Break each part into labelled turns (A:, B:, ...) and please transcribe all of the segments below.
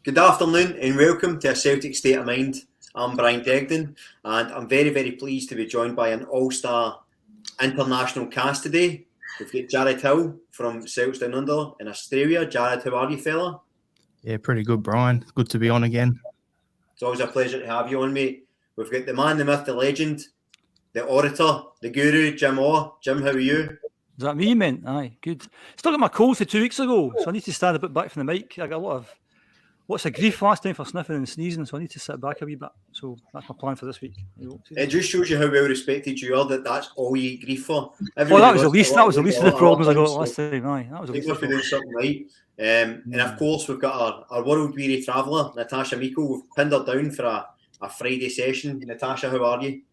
A: Good afternoon and welcome to A Celtic State of Mind. I'm Brian Degden and I'm very, very pleased to be joined by an all-star international cast today. We've got Jared Hill from Celts Down Under in Australia. Jared, how are you, fella?
B: Yeah, pretty good, Brian. Good to be on again.
A: It's always a pleasure to have you on, mate. We've got the man, the myth, the legend, the orator, the guru, Jim Orr. Jim, how are you?
C: Is that me, man? Aye, good. Still got my cold for 2 weeks ago, so I need to stand a bit back from the mic. I got a lot of lots of grief last time for sniffing and sneezing, so I need to sit back a wee bit. So that's my plan for this week.
A: It just shows you how well respected you are. That's all you eat grief for.
C: Well, that was the least of the problems I got last time. Aye, that was the least.
A: We're doing something right. And of course, we've got our world weary traveller, Natasha Meikle. We've pinned her down for a Friday session. Natasha, how are you?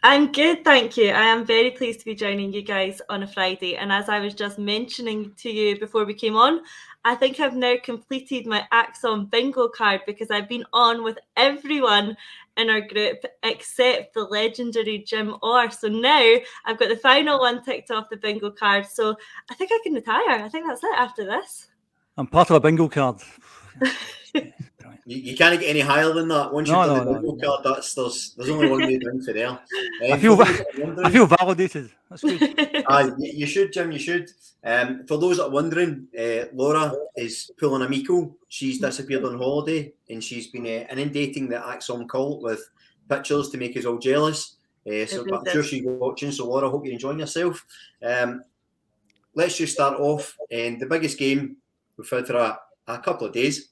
D: I'm good, thank you. I am very pleased to be joining you guys on a Friday. And as I was just mentioning to you before we came on, I think I've now completed my Acsom bingo card because I've been on with everyone in our group except the legendary Jim Orr. So now I've got the final one ticked off the bingo card. So I think I can retire. I think that's it after this.
C: I'm part of a bingo card.
A: You can't get any higher than that. Once you've done the bingo card, there's only one way down for there.
C: I feel validated. That's good.
A: You should, Jim, you should. For those that are wondering, Laura is pulling a Meikle. She's disappeared on holiday and she's been inundating the Acsom cult with pictures to make us all jealous. But I'm sure she's watching, so Laura, I hope you're enjoying yourself. Let's just start off. And the biggest game we've had for a couple of days.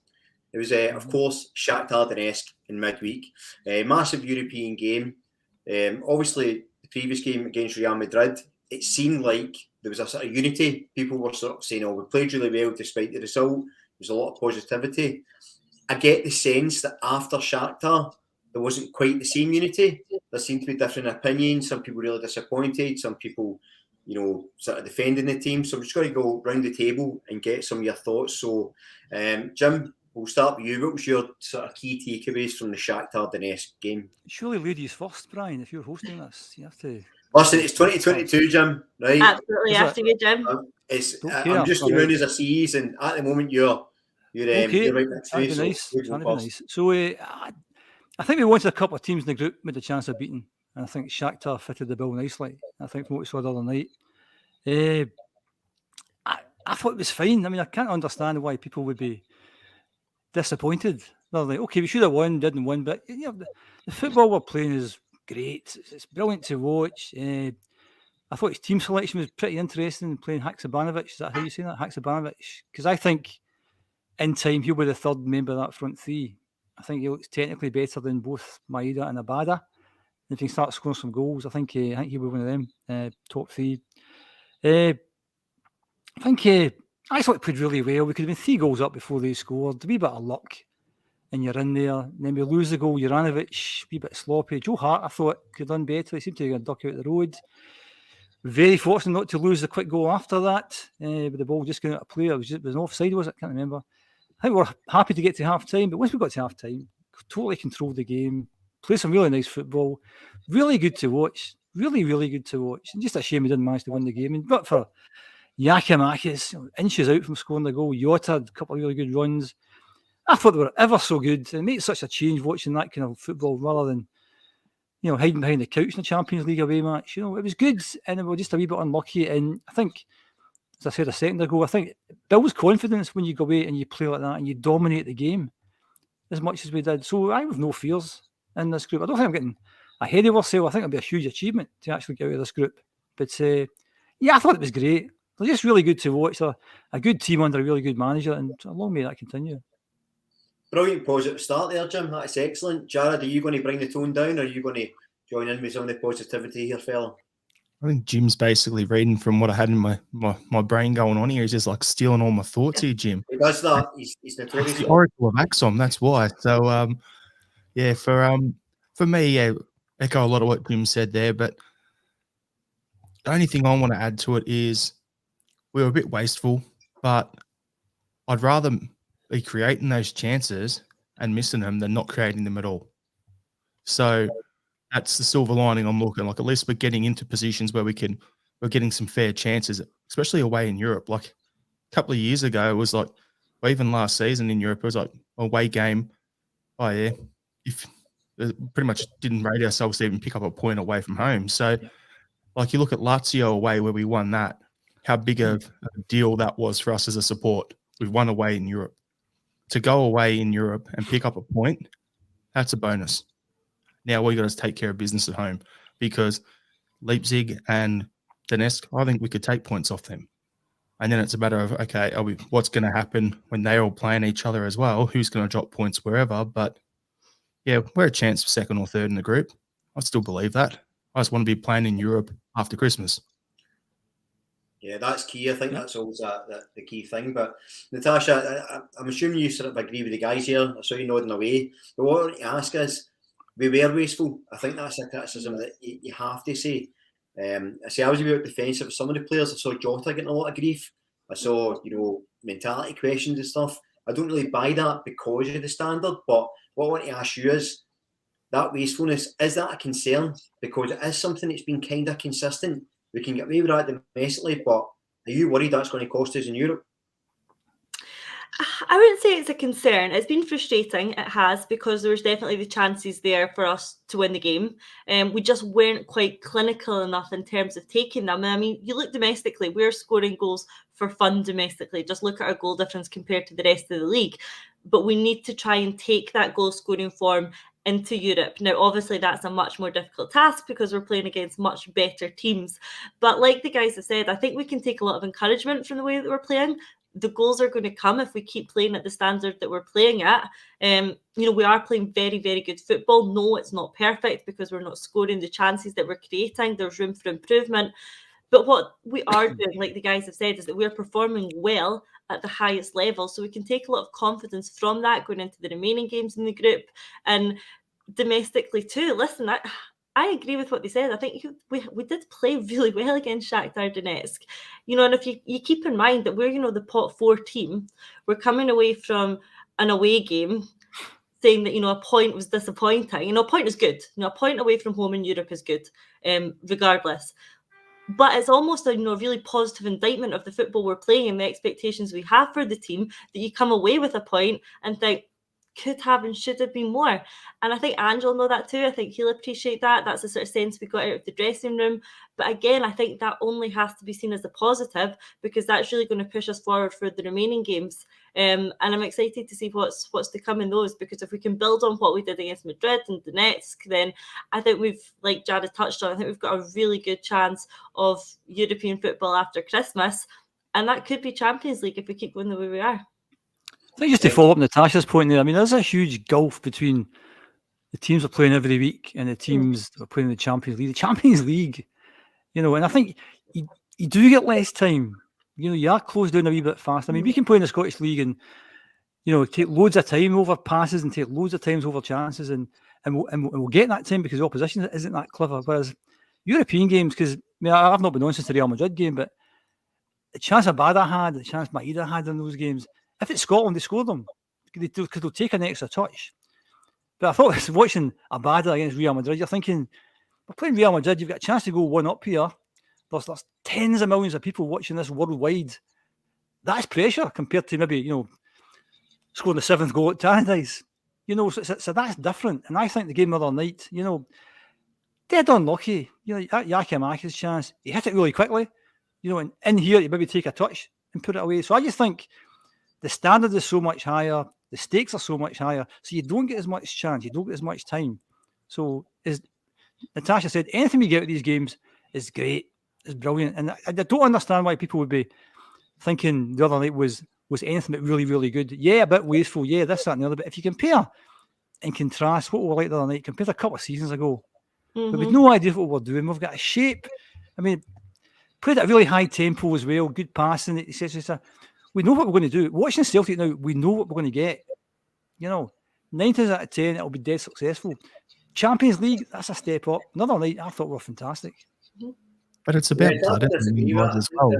A: It was, of course, Shakhtar Donetsk in midweek. Massive European game. Obviously, the previous game against Real Madrid, it seemed like there was a sort of unity. People were sort of saying, we played really well despite the result. There was a lot of positivity. I get the sense that after Shakhtar, there wasn't quite the same unity. There seemed to be different opinions. Some people really disappointed. Some people, sort of defending the team. So I'm just going to go round the table and get some of your thoughts. So, Jim, we'll start with you. What was your sort of key takeaways from the Shakhtar Donetsk game?
C: Surely ladies first, Brian, if you're hosting this. You have to...
A: Listen, it's 2022, Jim, right?
D: Absolutely, after you, Jim.
A: I'm just around as a sees, and at the moment you're
C: okay.
A: Right next to me.
C: That'd be nice. So I think we wanted a couple of teams in the group with a chance of beating, and I think Shakhtar fitted the bill nicely. I think from what we saw the other night. I thought it was fine. I mean, I can't understand why people would be disappointed. They're like, okay, we should have won, didn't win, but the football we're playing is great. It's brilliant to watch. I thought his team selection was pretty interesting, playing Haksabanovic. Is that how you say that? Haksabanovic? Because I think in time he'll be the third member of that front three. I think he looks technically better than both Maeda and Abada. If he can start scoring some goals, I think he'll be one of them, top three. I thought it played really well. We could have been 3 goals up before they scored. A wee bit of luck, and you're in there. And then we lose the goal. Juranovic, a wee bit sloppy. Joe Hart, I thought, could have done better. He seemed to get a duck out the road. Very fortunate not to lose the quick goal after that. With the ball just going out of play. It was an offside, was it? I can't remember. I think we're happy to get to half-time, but once we got to half-time, totally controlled the game. Played some really nice football. Really good to watch. Really, really good to watch. And just a shame we didn't manage to win the game. But for Yakimakis, inches out from scoring the goal. Jota had a couple of really good runs. I thought they were ever so good. It made such a change watching that kind of football rather than, hiding behind the couch in the Champions League away match. It was good, and we were just a wee bit unlucky. And I think, as I said a second ago, I think it builds confidence when you go away and you play like that and you dominate the game as much as we did. So I have no fears in this group. I don't think I'm getting ahead of ourselves. I think it'll be a huge achievement to actually get out of this group. But I thought it was great. They're just really good to watch. They're a good team under a really good manager, and long may that continue.
A: Brilliant positive start there, Jim. That's excellent. Jared, are you going to bring the tone down, or are you going to join in with some of the positivity here, fella?
B: I think Jim's basically reading from what I had in my brain going on here. He's just like stealing all my thoughts here, Jim.
A: He does that. He's notorious.
B: The oracle of Acsom, that's why. So, for me, echo a lot of what Jim said there, but the only thing I want to add to it is we were a bit wasteful, but I'd rather be creating those chances and missing them than not creating them at all. So that's the silver lining I'm looking. Like, at least we're getting into positions where we're getting some fair chances, especially away in Europe. Like a couple of years ago, it was like Well, even last season in Europe, it was like away game. Oh yeah, if pretty much didn't rate ourselves to even pick up a point away from home. So, like you look at Lazio away where we won that, how big a deal that was for us as a support. We've won away in Europe. To go away in Europe and pick up a point, that's a bonus. Now we got to take care of business at home because Leipzig and Donetsk, I think we could take points off them. And then it's a matter of, okay, what's going to happen when they're all playing each other as well? Who's going to drop points wherever? But yeah, we're a chance for second or third in the group. I still believe that. I just want to be playing in Europe after Christmas.
A: Yeah, that's key. I think that's always the key thing. But Natasha, I'm assuming you sort of agree with the guys here. I saw you nodding away. But what I want to ask is, we were wasteful. I think that's a criticism that you have to say. I was a bit defensive of some of the players. I saw Jota getting a lot of grief. I saw, mentality questions and stuff. I don't really buy that because of the standard. But what I want to ask you is, that wastefulness, is that a concern? Because it is something that's been kind of consistent. We can get away with that domestically, but are you worried that's going to cost us in Europe?
D: I wouldn't say it's a concern. It's been frustrating. It has, because there was definitely the chances there for us to win the game. We just weren't quite clinical enough in terms of taking them. I mean, you look domestically, we're scoring goals for fun domestically. Just look at our goal difference compared to the rest of the league. But we need to try and take that goal scoring form into Europe. Now, obviously, that's a much more difficult task because we're playing against much better teams. But like the guys have said, I think we can take a lot of encouragement from the way that we're playing. The goals are going to come if we keep playing at the standard that we're playing at. We are playing very, very good football. No, it's not perfect because we're not scoring the chances that we're creating. There's room for improvement. But what we are doing, like the guys have said, is that we're performing well at the highest level. So we can take a lot of confidence from that going into the remaining games in the group and domestically too. Listen, I agree with what they said. I think we did play really well against Shakhtar Donetsk. And if you keep in mind that we're, the pot 4 team, we're coming away from an away game saying that, a point was disappointing. A point is good. A point away from home in Europe is good, regardless. But it's almost a really positive indictment of the football we're playing and the expectations we have for the team that you come away with a point and think, could have and should have been more. And I think Ange will know that too. I think he'll appreciate that. That's the sort of sense we got out of the dressing room. But again, I think that only has to be seen as a positive because that's really going to push us forward for the remaining games. And I'm excited to see what's to come in those, because if we can build on what we did against Madrid and Donetsk, then I think we've, like Jared touched on, I think we've got a really good chance of European football after Christmas. And that could be Champions League if we keep going the way we are.
C: I think just to follow up Natasha's point there, I mean, there's a huge gulf between the teams we're playing every week and the teams that are playing in the Champions League. The Champions League, and I think you do get less time. You are closed down a wee bit fast. I mean, we can play in the Scottish League and, take loads of time over passes and take loads of times over chances and we'll get that time because the opposition isn't that clever. Whereas European games, because I've not been on since the Real Madrid game, but the chance Maeda had, the chance Maeda had in those games, if it's Scotland, they score them because they'll take an extra touch. But I thought watching Maeda against Real Madrid, you're thinking, we're playing Real Madrid, you've got a chance to go 1-up here. There's tens of millions of people watching this worldwide. That's pressure compared to maybe, scoring the 7th goal at Tannadice. So that's different. And I think the game the other night, dead unlucky. That Yakimakis chance, he hit it really quickly. And in here, you maybe take a touch and put it away. So I just think the standard is so much higher. The stakes are so much higher. So you don't get as much chance. You don't get as much time. So as Natasha said, anything we get at these games is great. It's brilliant. And I don't understand why people would be thinking the other night was anything but really, really good. Yeah, a bit wasteful. Yeah, this, that, and the other. But if you compare and contrast what we were like the other night compared to a couple of seasons ago, we've no idea what we're doing. We've got a shape. I mean, played at a really high tempo as well, good passing, etc. We know what we're going to do. Watching Celtic now, we know what we're going to get. 9 times out of 10, it'll be dead successful. Champions League, that's a step up. Another night, I thought we were fantastic.
B: But it's about blood in the young guys as well.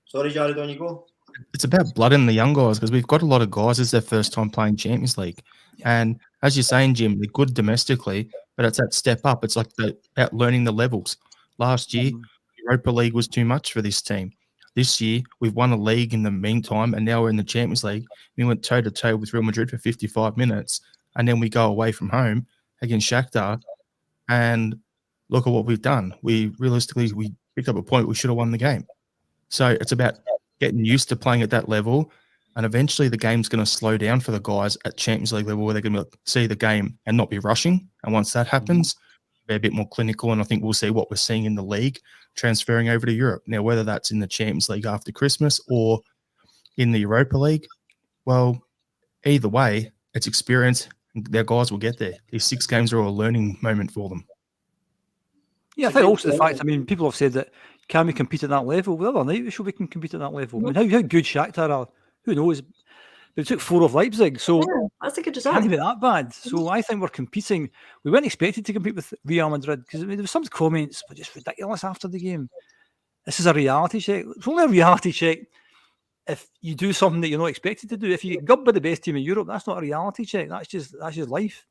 A: Sorry, Jared, on you go.
B: It's about blood in the young guys because we've got a lot of guys. It's their first time playing Champions League. And as you're saying, Jim, they're good domestically, but it's that step up. It's like about learning the levels. Last year, Europa League was too much for this team. this year. We've won a league in the meantime, and now we're in the Champions League. We went toe-to-toe with Real Madrid for 55 minutes, and then we go away from home against Shakhtar, and look at what we've done. We picked up a point. We should have won the game. So it's about getting used to playing at that level, and eventually the game's going to slow down for the guys at Champions League level, where they're going to see the game and not be rushing. And once that happens, be a bit more clinical, and I think we'll see what we're seeing in the league transferring over to Europe. Now, whether that's in the Champions League after Christmas or in the Europa League, well, either way, it's experience. Their guys will get there. These 6 games are a learning moment for them.
C: Yeah, I think also the fact, I mean, people have said that, can we compete at that level? Well, the other night we showed we can compete at that level. I mean, how good Shakhtar are, who knows? But it took 4 of Leipzig, so
D: that's a good result.
C: Can't be that bad. So I think we're competing. We weren't expected to compete with Real Madrid because there was some comments were just ridiculous after the game. This is a reality check. It's only a reality check if you do something that you're not expected to do. If you get gubbed by the best team in Europe, that's not a reality check. That's just life.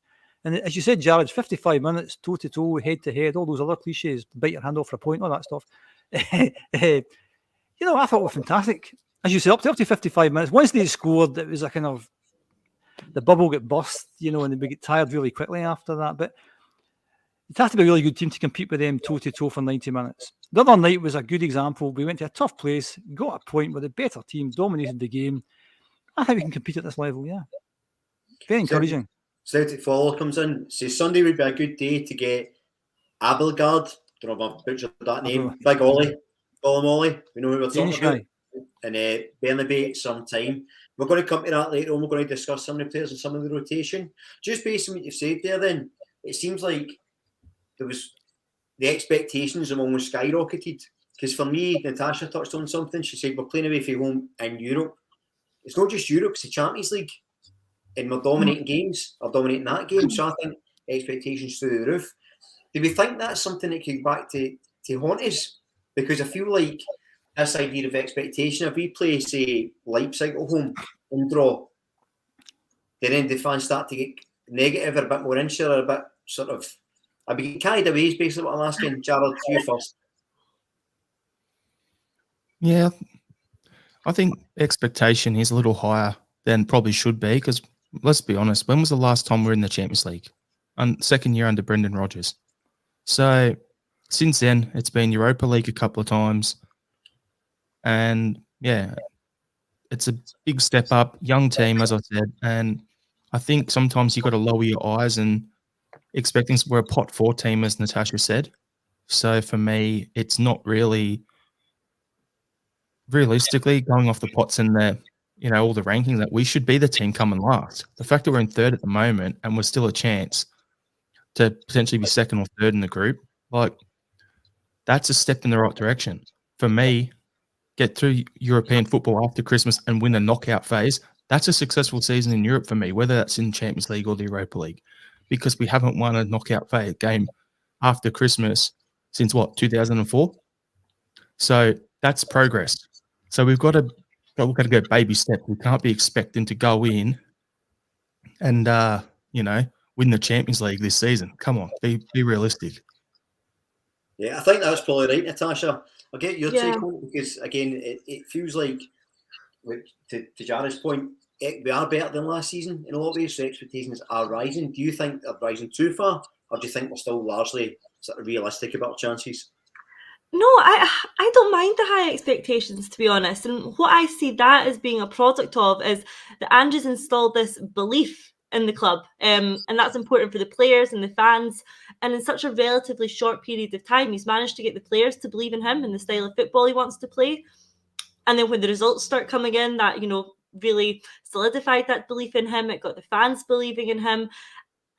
C: And as you said, Jared, 55 minutes, toe-to-toe, head-to-head, all those other cliches, bite your hand off for a point, all that stuff. You know, I thought it was fantastic. As you said, up to 55 minutes. Once they scored, it was a kind of, the bubble got burst, you know, and we get tired really quickly after that. But it has to be a really good team to compete with them toe-to-toe for 90 minutes. The other night was a good example. We went to a tough place, got a point with a better team, dominated the game. I think we can compete at this level, yeah. Very encouraging.
A: Celtic follower comes in, says Sunday would be a good day to get Abelgard, don't know if I've butchered that name, Big Ollie, Ollie, we know who we're talking about, and Bernabei at some time. We're going to come to that later on. We're going to discuss some of the players and some of the rotation. Just based on what you've said there, then, it seems like the expectations have almost skyrocketed. Because for me, Natasha touched on something. She said, we're playing away from home in Europe. It's not just Europe, it's the Champions League. And we're dominating games, or dominating that game. So I think expectations through the roof. Do we think that's something that could go back to haunt us? Because I feel like this idea of expectation, if we play, say, Leipzig at home and draw, then the fans start to get negative or a bit more insular, or a bit sort of, I'd be getting carried away is basically what I'm asking. Jared, you first.
B: Yeah, I think expectation is a little higher than probably should be, because let's be honest, when was the last time we were in the Champions League? Second year under Brendan Rodgers. So since then, it's been Europa League a couple of times. And yeah, it's a big step up, young team, as I said. And I think sometimes you've got to lower your eyes and expecting we're a pot 4 team, as Natasha said. So for me, it's not really realistically going off the pots and the, you know, all the rankings that we should be the team coming last. The fact that we're in 3rd at the moment and we're still a chance to potentially be 2nd or 3rd in the group, like, that's a step in the right direction. For me, get through European football after Christmas and win the knockout phase, that's a successful season in Europe for me, whether that's in Champions League or the Europa League, because we haven't won a knockout phase game after Christmas since, 2004? So that's progress. So we've got to go baby step. We can't be expecting to go in and, win the Champions League this season. Come on, be realistic.
A: Yeah, I think that's probably right, Natasha. I'll get your take on it, because, again, it feels like to Jared's point, we are better than last season in a lot of ways, so expectations are rising. Do you think they're rising too far, or do you think we're still largely sort of realistic about our chances?
D: No, I don't mind the high expectations, to be honest. And what I see that as being a product of is that Ange has installed this belief in the club. And that's important for the players and the fans. And in such a relatively short period of time, he's managed to get the players to believe in him and the style of football he wants to play. And then when the results start coming in, that, really solidified that belief in him. It got the fans believing in him.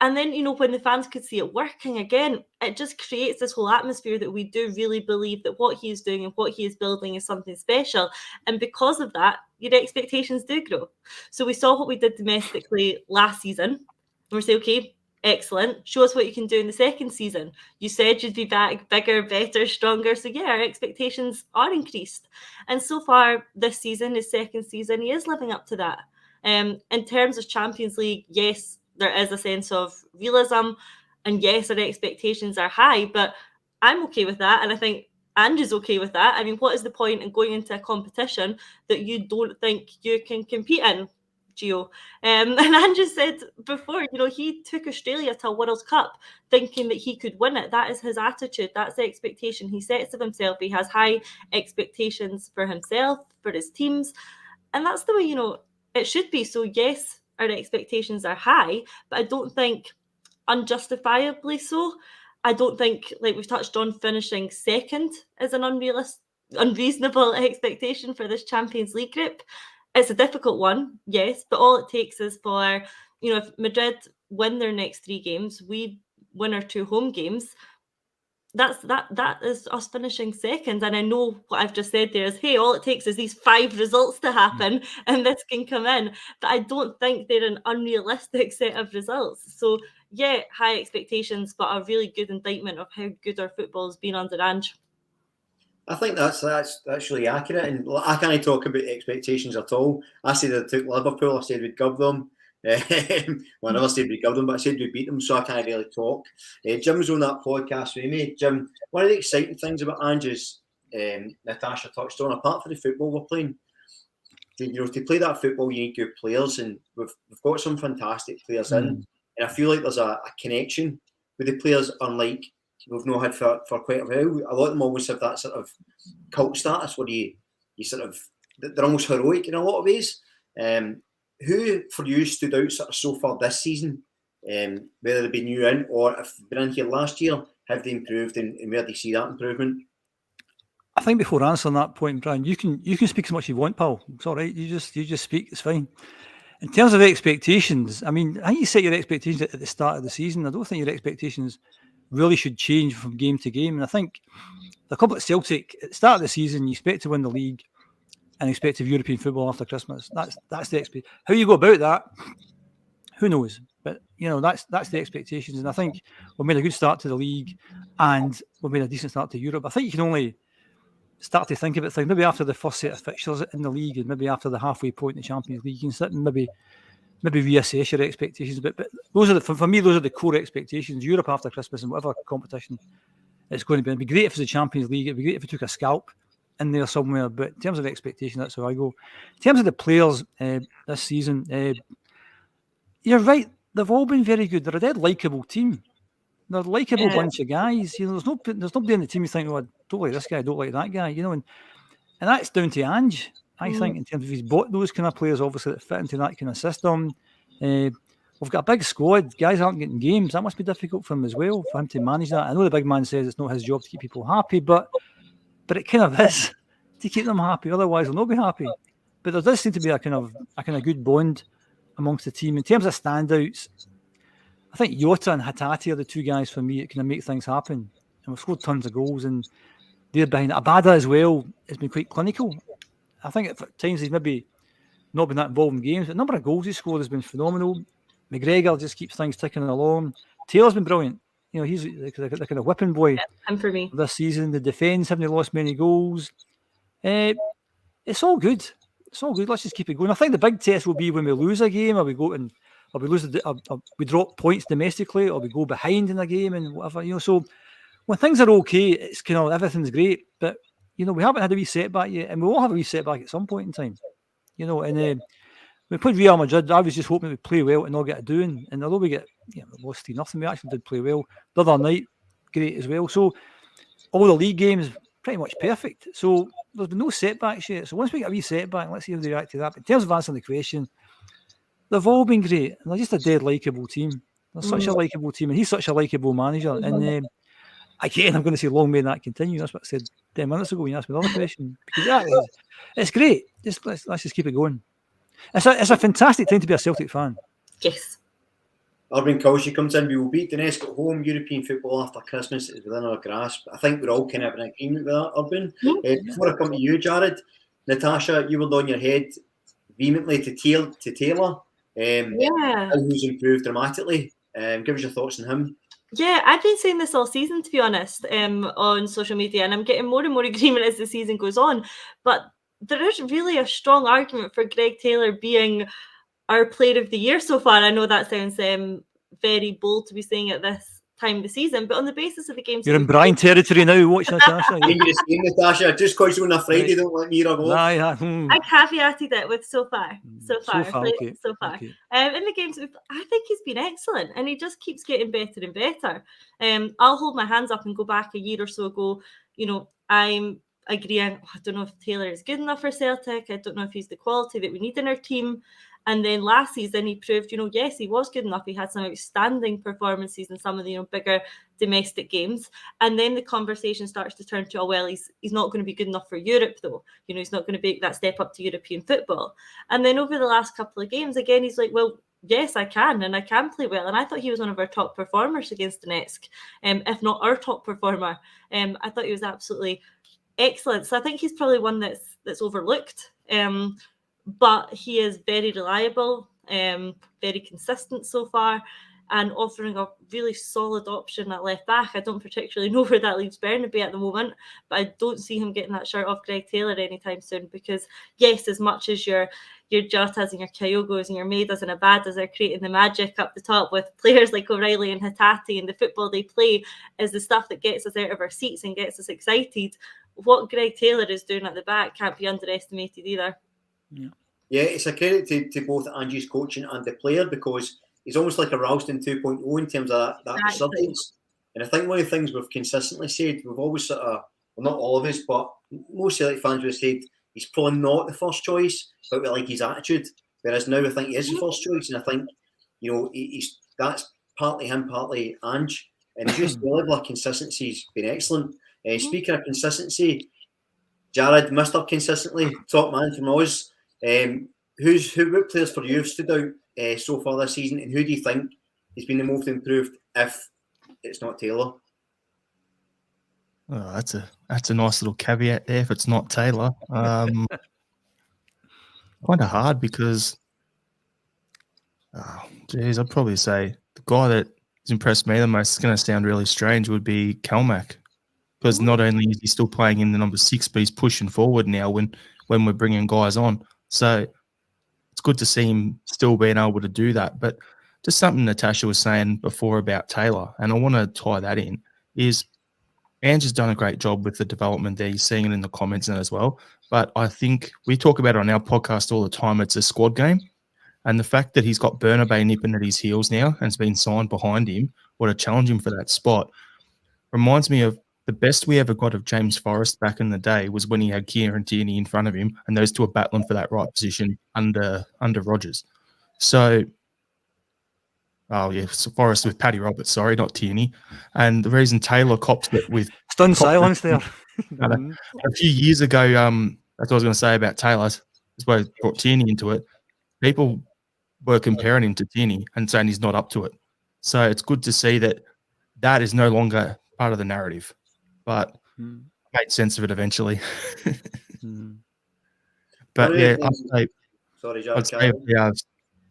D: And then, when the fans could see it working again, it just creates this whole atmosphere that we do really believe that what he is doing and what he is building is something special. And because of that, your expectations do grow. So we saw what we did domestically last season. And we're saying, okay, excellent. Show us what you can do in the second season. You said you'd be back bigger, better, stronger. So yeah, our expectations are increased. And so far this season, his second season, he is living up to that. In terms of Champions League, yes, there is a sense of realism, and yes, our expectations are high, but I'm okay with that. And I think Ange is okay with that. I mean, what is the point in going into a competition that you don't think you can compete in, Gio? And Ange said before, he took Australia to a World Cup thinking that he could win it. That is his attitude. That's the expectation he sets of himself. He has high expectations for himself, for his teams. And that's the way, it should be. So yes, our expectations are high, but I don't think unjustifiably so. I don't think, like we've touched on, finishing second is an unreasonable expectation for this Champions League group. It's a difficult one, yes, but all it takes is for, if Madrid win their next 3 games, we win our 2 home games, that is us finishing second. And I know what I've just said there is, hey, all it takes is these 5 results to happen and this can come in. But I don't think they're an unrealistic set of results. So yeah, high expectations, but a really good indictment of how good our football has been under Ange. I
A: think that's really accurate, and I can't talk about expectations at all. I said I took Liverpool. I said we'd gub them. Well, I never said we'd gub them, but I said we'd beat them, so I can't really talk. Jim was on that podcast with me. Jim, one of the exciting things about Ange's, Natasha touched on, apart from the football we're playing, to play that football, you need good players, and we've got some fantastic players in. And I feel like there's a connection with the players, unlike we've not had for quite a while. A lot of them always have that sort of cult status where you sort of, they're almost heroic in a lot of ways. Who for you stood out sort of so far this season, whether they've been new in or if they've been in here last year, have they improved and where do you see that improvement?
C: I think before answering that point, Brian, you can speak as much as you want, pal. It's all right. You just speak. It's fine. In terms of expectations, I mean, I think you set your expectations at the start of the season. I don't think your expectations really should change from game to game. And I think the club at Celtic, at the start of the season, you expect to win the league and expect to have European football after Christmas. That's the expectation. How you go about that, who knows? But, that's the expectations. And I think we've made a good start to the league and we've made a decent start to Europe. I think you can only start to think about things maybe after the first set of fixtures in the league and maybe after the halfway point in the Champions League. You can sit and maybe reassess your expectations. But those are for me, those are the core expectations. Europe after Christmas and whatever competition it's going to be. It'd be great if it's the Champions League. It'd be great if we took a scalp in there somewhere. But in terms of expectation, that's how I go. In terms of the players this season, you're right. They've all been very good. They're a dead likeable team. They're a likeable bunch of guys. There's nobody in the team you think, oh, I don't like this guy, I don't like that guy. And that's down to Ange. I think in terms of he's bought those kind of players, obviously, that fit into that kind of system. We've got a big squad. Guys aren't getting games. That must be difficult for him as well, for him to manage that. I know the big man says it's not his job to keep people happy, but it kind of is to keep them happy. Otherwise, they'll not be happy. But there does seem to be a kind of good bond amongst the team. In terms of standouts, I think Jota and Hatate are the 2 guys for me that kind of make things happen. And we've scored tons of goals, and they're behind it. Abada as well has been quite clinical. I think at times he's maybe not been that involved in games, but the number of goals he scored has been phenomenal. McGregor just keeps things ticking along. Taylor's been brilliant. He's the kind of whipping boy
D: for me
C: this season. The defence haven't lost many goals. It's all good. It's all good. Let's just keep it going. I think the big test will be when we lose a game, or we drop points domestically, or we go behind in a game and whatever. So when things are okay, it's kind of everything's great. But we haven't had a wee setback yet, and we will have a wee setback at some point in time. And we played Real Madrid. I was just hoping we'd play well and not get a doing. And although we lost 3-0, we actually did play well. The other night, great as well. So all the league games pretty much perfect. So there's been no setbacks yet. So once we get a wee setback, let's see how they react to that. But in terms of answering the question, they've all been great. And they're just a dead likeable team. They're such a likeable team, and he's such a likeable manager. And again, I'm going to say long may that continue. That's what I said 10 minutes ago when you asked me the other question. Because it's great. Let's just keep it going. It's a fantastic time to be a Celtic fan.
D: Yes.
A: Urban Culture comes in. We will beat Donetsk at home. European football after Christmas is within our grasp. I think we're all kind of in agreement with that, Urban. Before I come to you, Jared, Natasha, you were on your head vehemently to Taylor. Who's improved dramatically. Give us your thoughts on him.
D: Yeah, I've been saying this all season, to be honest, on social media, and I'm getting more and more agreement as the season goes on. But there is really a strong argument for Greg Taylor being our player of the year so far. I know that sounds very bold to be saying at this time of the season. But on the basis of the games,
C: You're in Brian territory now, watching Natasha.
A: Dangerous game, Natasha. Just because you're on a Friday, don't let me rub off.
C: Yeah.
D: I caveated it with so far.
C: Okay.
D: So far.
C: Okay.
D: In the games, I think he's been excellent, and he just keeps getting better and better. I'll hold my hands up and go back a year or so ago. You know, I'm agreeing. I don't know if Taylor is good enough for Celtic. I don't know if he's the quality that we need in our team. And then last season, he proved, yes, he was good enough. He had some outstanding performances in some of the bigger domestic games. And then the conversation starts to turn to, well, he's not going to be good enough for Europe, though. He's not going to make that step up to European football. And then over the last couple of games, again, he's like, well, yes, I can, and I can play well. And I thought he was one of our top performers against Donetsk, if not our top performer. I thought he was absolutely excellent. So I think he's probably one that's overlooked. But he is very reliable, very consistent so far, and offering a really solid option at left back. I don't particularly know where that leaves Bernabei at the moment, but I don't see him getting that shirt off Greg Taylor anytime soon, because yes, as much as your Jotas and your Kyogos and your Maedas and Abadas are creating the magic up the top with players like O'Reilly and Hatate, and the football they play is the stuff that gets us out of our seats and gets us excited. What Greg Taylor is doing at the back can't be underestimated either.
A: Yeah, it's a credit to both Ange's coaching and the player, because he's almost like a Ralston 2.0 in terms of that resurgence. And I think one of the things we've consistently said, we've always sort of, well, not all of us, but most Celtic fans would have said he's probably not the first choice, but we like his attitude. Whereas now I think he is the first choice, and I think, that's partly him, partly Ange. And just the level of consistency has been excellent. Speaking of consistency, Jared, Mr. Consistently, top man from Oz. What players for you have stood out so far this season, and who do you think has been the most improved if it's not Taylor?
B: Oh, that's a nice little caveat there. If it's not Taylor, kind of hard because, I'd probably say the guy that has impressed me the most, is going to sound really strange, would be Kalmak, because not only is he still playing in the number 6, but he's pushing forward now when we're bringing guys on. So it's good to see him still being able to do that. But just something Natasha was saying before about Taylor, and I want to tie that in, is Ange has done a great job with the development there. You're seeing it in the comments and as well. But I think we talk about it on our podcast all the time. It's a squad game. And the fact that he's got Bernabei nipping at his heels now and has been signed behind him or to challenge him for that spot reminds me of the best we ever got of James Forrest back in the day was when he had Kieran Tierney in front of him, and those two were battling for that right position under Rodgers. So, Forrest with Paddy Roberts, sorry, not Tierney. And the reason Taylor cops it with
C: stunned silence there.
B: A few years ago, that's what I was going to say about Taylor. That's why I brought Tierney into it. People were comparing him to Tierney and saying he's not up to it. So it's good to see that is no longer part of the narrative. But made sense of it eventually. But yeah, I'd say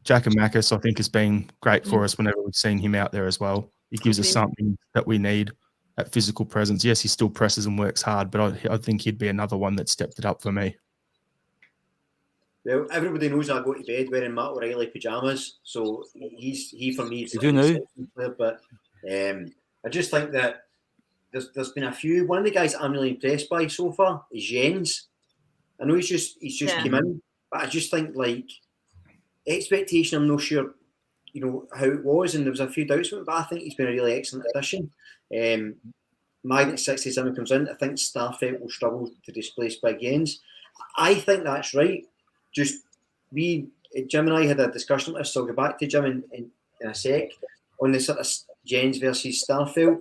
B: Jack and Macus, I think, has been great for us whenever we've seen him out there as well. He gives us something that we need, that physical presence. Yes, he still presses and works hard, but I think he'd be another one that stepped it up for me.
A: Well, everybody knows I go to bed wearing Matt O'Reilly pyjamas, so he for me is
C: you do know.
A: Player, but I just think that there's been a few. One of the guys I'm really impressed by so far is Jens. I know he's just came in, but I just think like expectation. I'm not sure, how it was, and there was a few doubts with it, but I think he's been a really excellent addition. Maeda at 67 comes in. I think Starfelt will struggle to displace Big Jens. I think that's right. Just Jim and I had a discussion with us, so I'll go back to Jim in a sec on the sort of Jens versus Starfelt.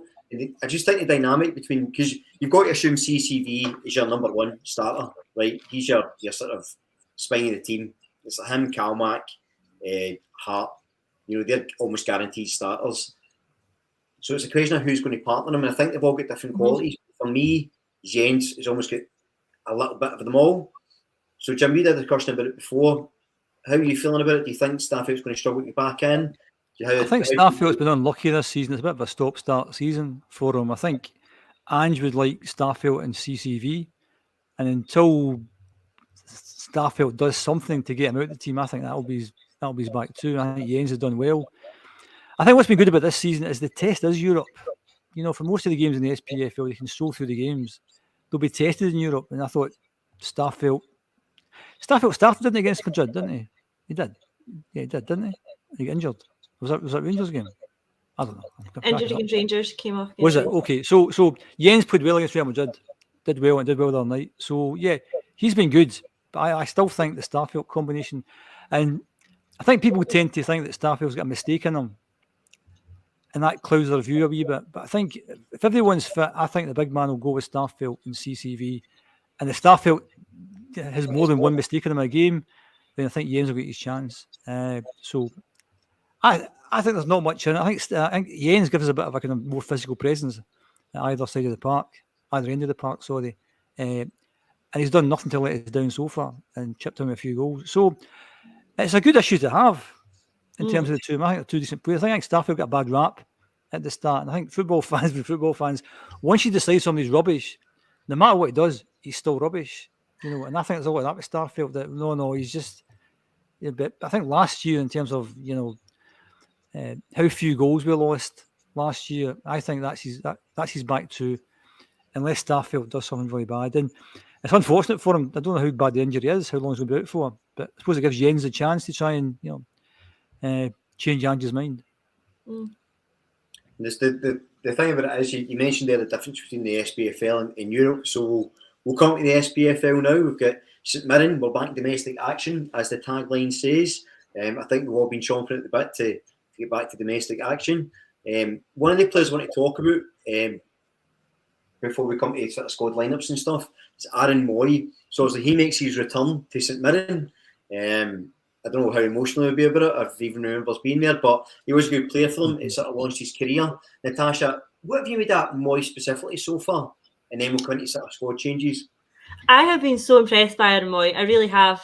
A: I just think the dynamic between, because you've got to assume CCV is your number one starter, right? He's your sort of spine of the team. It's like him, Kalmak, Hart. They're almost guaranteed starters. So it's a question of who's going to partner them, and I think they've all got different qualities. For me, Jens has almost got a little bit of them all. So Jim, we did a discussion about it before. How are you feeling about it? Do you think Starfelt's going to struggle to get back in?
C: I think Starfelt's been unlucky this season. It's a bit of a stop-start season for him. I think Ange would like Starfelt and CCV, and until Starfelt does something to get him out of the team, I think that'll be his back too. I think Jens has done well. I think what's been good about this season is the test is Europe. You know, for most of the games in the SPFL, you can stroll through the games. They'll be tested in Europe, and I thought Starfelt started, didn't he, against Madrid, didn't he? He did. Yeah, he did, didn't he? He got injured. Was that Rangers game? I don't know.
D: Injured against Rangers, came off.
C: Was it? Okay. So Jens played well against Real Madrid. Did well the other night. So yeah, he's been good. But I still think the Starfelt combination, and I think people tend to think that Starfelt's got a mistake in him, and that clouds their view a wee bit. But I think if everyone's fit, I think the big man will go with Starfelt and CCV. And if Starfelt has more than one mistake in him a game, then I think Jens will get his chance. So I think there's not much in it. I think Jens gives us a bit of a kind of more physical presence at either side of the park, either end of the park, sorry. And he's done nothing to let us down so far and chipped in a few goals. So it's a good issue to have in terms of the two. I think they're two decent players. I think Starfelt got a bad rap at the start. And I think football fans, once you decide somebody's rubbish, no matter what he does, he's still rubbish. You know, and I think there's a lot of that with Starfelt, that no, he's just. Yeah, but I think last year, in terms of how few goals we lost last year, I think that's his back to, unless Starfelt does something really bad. And it's unfortunate for him. I don't know how bad the injury is, how long he's going to be out for, but I suppose it gives Jens a chance to try and change Ange's mind.
A: The thing about it is, you mentioned there the difference between the SPFL and Europe. So we'll come to the SPFL now. We've got St Mirren. We're back domestic action, as the tagline says. I think we've all been chomping at the bit to get back to domestic action. One of the players I want to talk about before we come to sort of squad lineups and stuff is Aaron Mooy. So as he makes his return to St Mirren, I don't know how emotional he'll be about it, or if he even remembers being there, but he was a good player for them. It sort of launched his career. Natasha, what have you made at Mooy specifically so far? And then we'll come into sort of squad changes.
D: I have been so impressed by Aaron Mooy. I really have.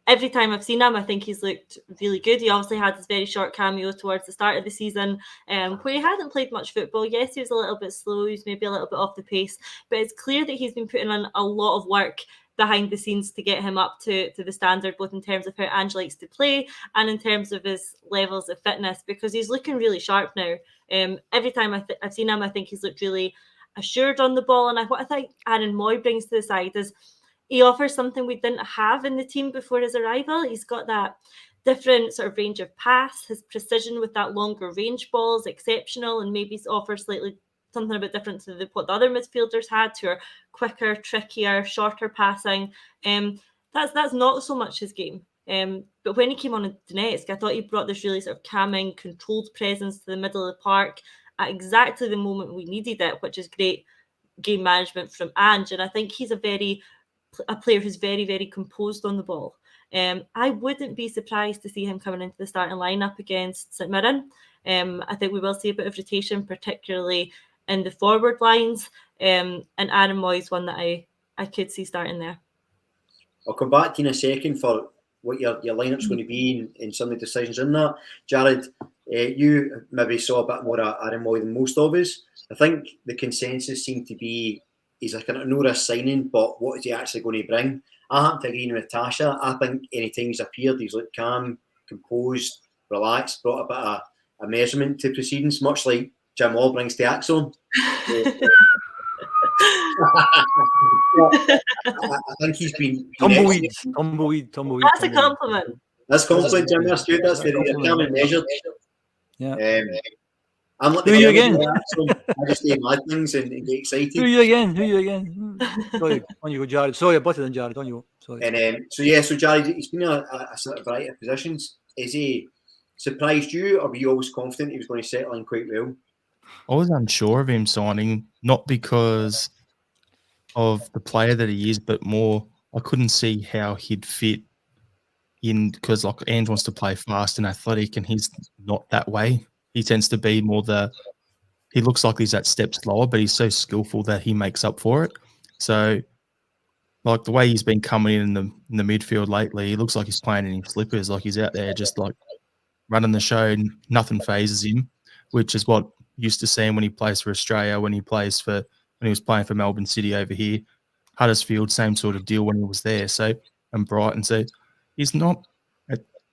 D: Every time I've seen him, I think he's looked really good. He obviously had this very short cameo towards the start of the season where he hadn't played much football. Yes, he was a little bit slow. He was maybe a little bit off the pace. But it's clear that he's been putting in a lot of work behind the scenes to get him up to the standard, both in terms of how Ange likes to play and in terms of his levels of fitness, because he's looking really sharp now. Every time I've seen him, I think he's looked really assured on the ball. And what I think Aaron Mooy brings to the side is he offers something we didn't have in the team before his arrival. He's got that different sort of range of pass. His precision with that longer range ball is exceptional, and maybe offers slightly something a bit different to what the other midfielders had, who are quicker, trickier, shorter passing. That's not so much his game. But when he came on Donetsk, I thought he brought this really sort of calming, controlled presence to the middle of the park at exactly the moment we needed it, which is great game management from Ange. And I think he's a player who's very, very composed on the ball. I wouldn't be surprised to see him coming into the starting lineup against St Mirren. I think we will see a bit of rotation, particularly in the forward lines. And Aaron Mooy is one that I could see starting there.
A: I'll come back to you in a second for what your lineup's going to be and some of the decisions in that. Jared, you maybe saw a bit more of Aaron Mooy than most of us. I think the consensus seemed to be he's a kind of no-risk signing, but what is he actually going to bring? I happen to agree with Natasha. I think anytime he's appeared, he's looked calm, composed, relaxed, brought a bit of a measurement to proceedings, much like Jim Law brings to Acsom. I think he's been
C: tumbleweed.
D: That's a compliment.
A: That's compliment, Jim. That's good. That's very calm and measured.
C: Yeah.
A: I'm like,
C: who are you again?
A: I just say mad things and get excited.
C: Who are you again? Sorry, on you go, Jared. Sorry, I butted in, Jared. On you go. Sorry.
A: And so Jared, he's been a sort of variety of positions. Is he surprised you, or were you always confident he was going to settle in quite well?
B: I was unsure of him signing, not because of the player that he is, but more I couldn't see how he'd fit in, because like Ange wants to play fast and athletic, and he's not that way. He tends to be more he looks like he's that step slower, but he's so skillful that he makes up for it. So like the way he's been coming in the midfield lately, he looks like he's playing in his slippers, like he's out there just like running the show and nothing phases him, which is what used to see him when he plays for Australia, when he was playing for Melbourne City over here. Huddersfield, same sort of deal when he was there. So, and Brighton. So he's not,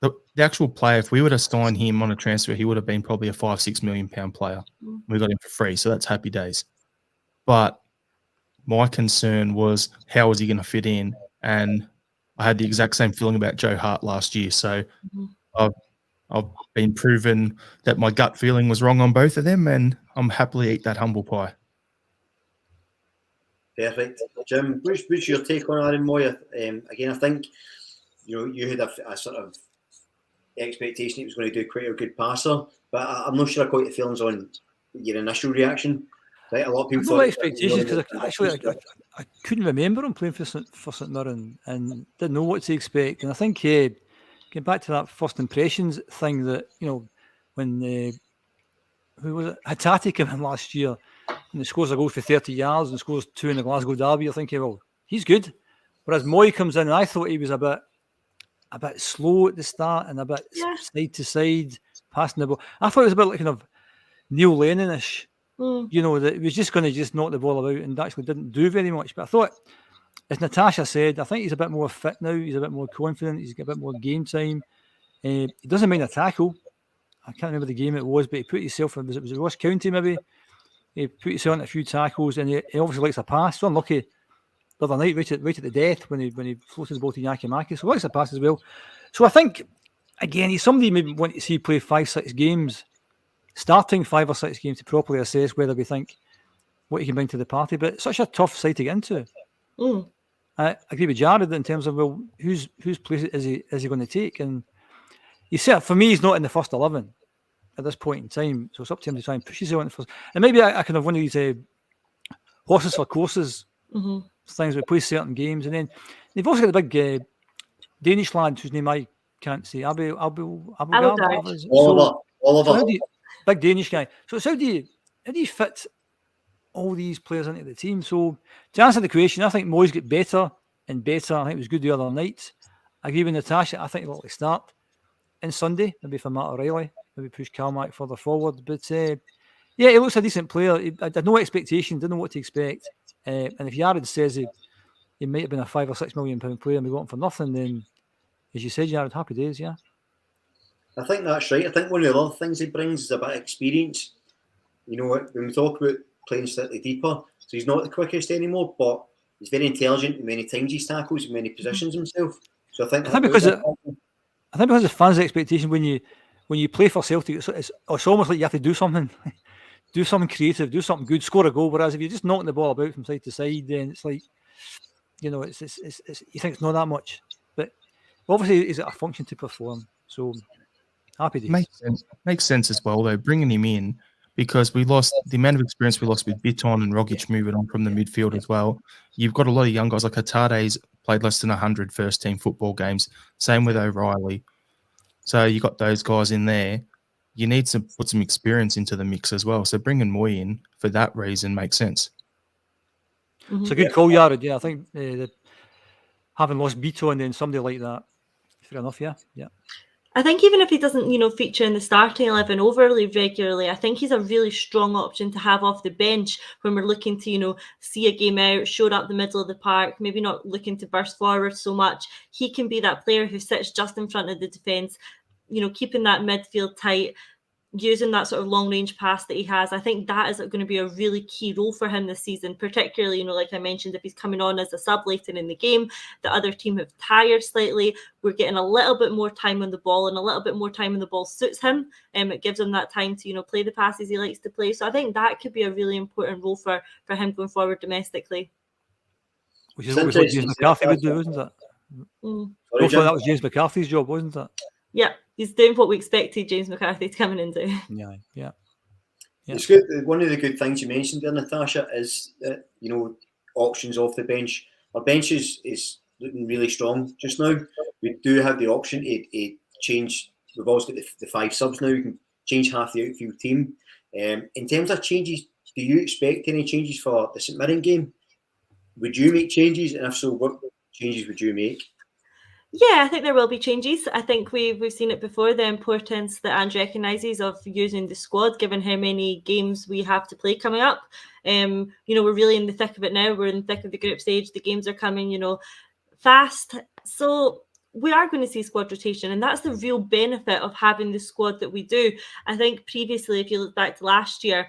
B: the the actual player, if we were to sign him on a transfer, he would have been probably a £5-6 million player. We got him for free, so that's happy days. But my concern was, how was he going to fit in? And I had the exact same feeling about Joe Hart last year. So I've been proven that my gut feeling was wrong on both of them, and I'm happily eat that humble pie.
A: Perfect. Jim, what's your take on Aaron Mooy? Again, I think you had a sort of expectation he was going to do quite a good passer, but I'm not sure I quite the feelings on your initial reaction. Right? A lot of people
C: No
A: thought
C: expectations, because I couldn't remember him playing for St Mirren and didn't know what to expect. And I think getting back to that first impressions thing, that when who was it? Hatate came in last year and he scores a goal for 30 yards and scores 2 in the Glasgow Derby, you're thinking, well, he's good. Whereas Mooy comes in and I thought he was a bit slow at the start and a bit side to side, passing the ball. I thought it was a bit like kind of Neil Lennon-ish, that he was just going to just knock the ball about and actually didn't do very much. But I thought, as Natasha said, I think he's a bit more fit now. He's a bit more confident. He's got a bit more game time. He doesn't mind a tackle. I can't remember the game it was, but he put himself in, was it Ross County maybe? He put himself in a few tackles, and he obviously likes a pass. So unlucky the other night, right at the death, when he floated the ball to Yakimaki. So he likes a pass as well. So I think, again, he's somebody maybe want to see play 5-6 games, starting 5 or 6 games to properly assess whether we think what he can bring to the party. But it's such a tough side to get into. I agree with Jared in terms of, well, whose place is he going to take? And you see, for me, he's not in the first 11 at this point in time. So it's up to him to try and push himself in the first. And maybe I can have one of these horses for courses things. We play certain games, and then they've also got the big Danish lad whose name I can't say. Oliver. Big Danish guy. So how do you fit all these players into the team? So to answer the question, I think Mooy's get better and better. I think it was good the other night. I agree with Natasha. I think he'll likely start in Sunday, maybe for Matt O'Reilly, maybe push Carmack further forward. But he looks a decent player. I had no expectation, didn't know what to expect. And if Jared says he might have been a £5 or £6 million player and we got him for nothing, then, as you said, Jared, happy days, yeah.
A: I think that's right. I think one of the other things he brings is a bit of experience. When we talk about playing slightly deeper, so he's not the quickest anymore, but he's very intelligent in many times he tackles, in many positions himself. So I think because
B: Makes sense as well, though, bringing him in, because we lost the amount of experience we lost with Bitton and Rogic moving on from the midfield as well. You've got a lot of young guys like Hatate's played less than 100 first-team football games. Same with O'Reilly. So you got those guys in there. You need to put some experience into the mix as well. So bringing Mooy in for that reason makes sense.
C: It's a good call, Jared. Yeah, I think having lost Bito and then somebody like that, fair enough, yeah.
D: I think even if he doesn't, feature in the starting 11 overly regularly, I think he's a really strong option to have off the bench when we're looking to, see a game out, showed up the middle of the park, maybe not looking to burst forward so much. He can be that player who sits just in front of the defence, keeping that midfield tight, using that sort of long-range pass that he has. I think that is going to be a really key role for him this season, particularly, like I mentioned, if he's coming on as a sub later in the game, the other team have tired slightly, we're getting a little bit more time on the ball, and a little bit more time on the ball suits him. It gives him that time to, play the passes he likes to play. So I think that could be a really important role for him going forward domestically.
C: Which is what James McCarthy would do, isn't it? Hopefully that was James McCarthy's job, wasn't it?
D: Yeah, he's doing what we expected James McCarthy to come in and do.
C: Yeah.
A: It's good. One of the good things you mentioned there, Natasha, is that, options off the bench. Our bench is looking really strong just now. We do have the option to change. We've also got the 5 subs now. We can change half the outfield team. In terms of changes, do you expect any changes for the St Mirren game? Would you make changes? And if so, what changes would you make?
D: Yeah, I think there will be changes. I think we've seen it before, the importance that Ange recognises of using the squad, given how many games we have to play coming up. We're really in the thick of it now. We're in the thick of the group stage. The games are coming, fast. So we are going to see squad rotation, and that's the real benefit of having the squad that we do. I think previously, if you look back to last year,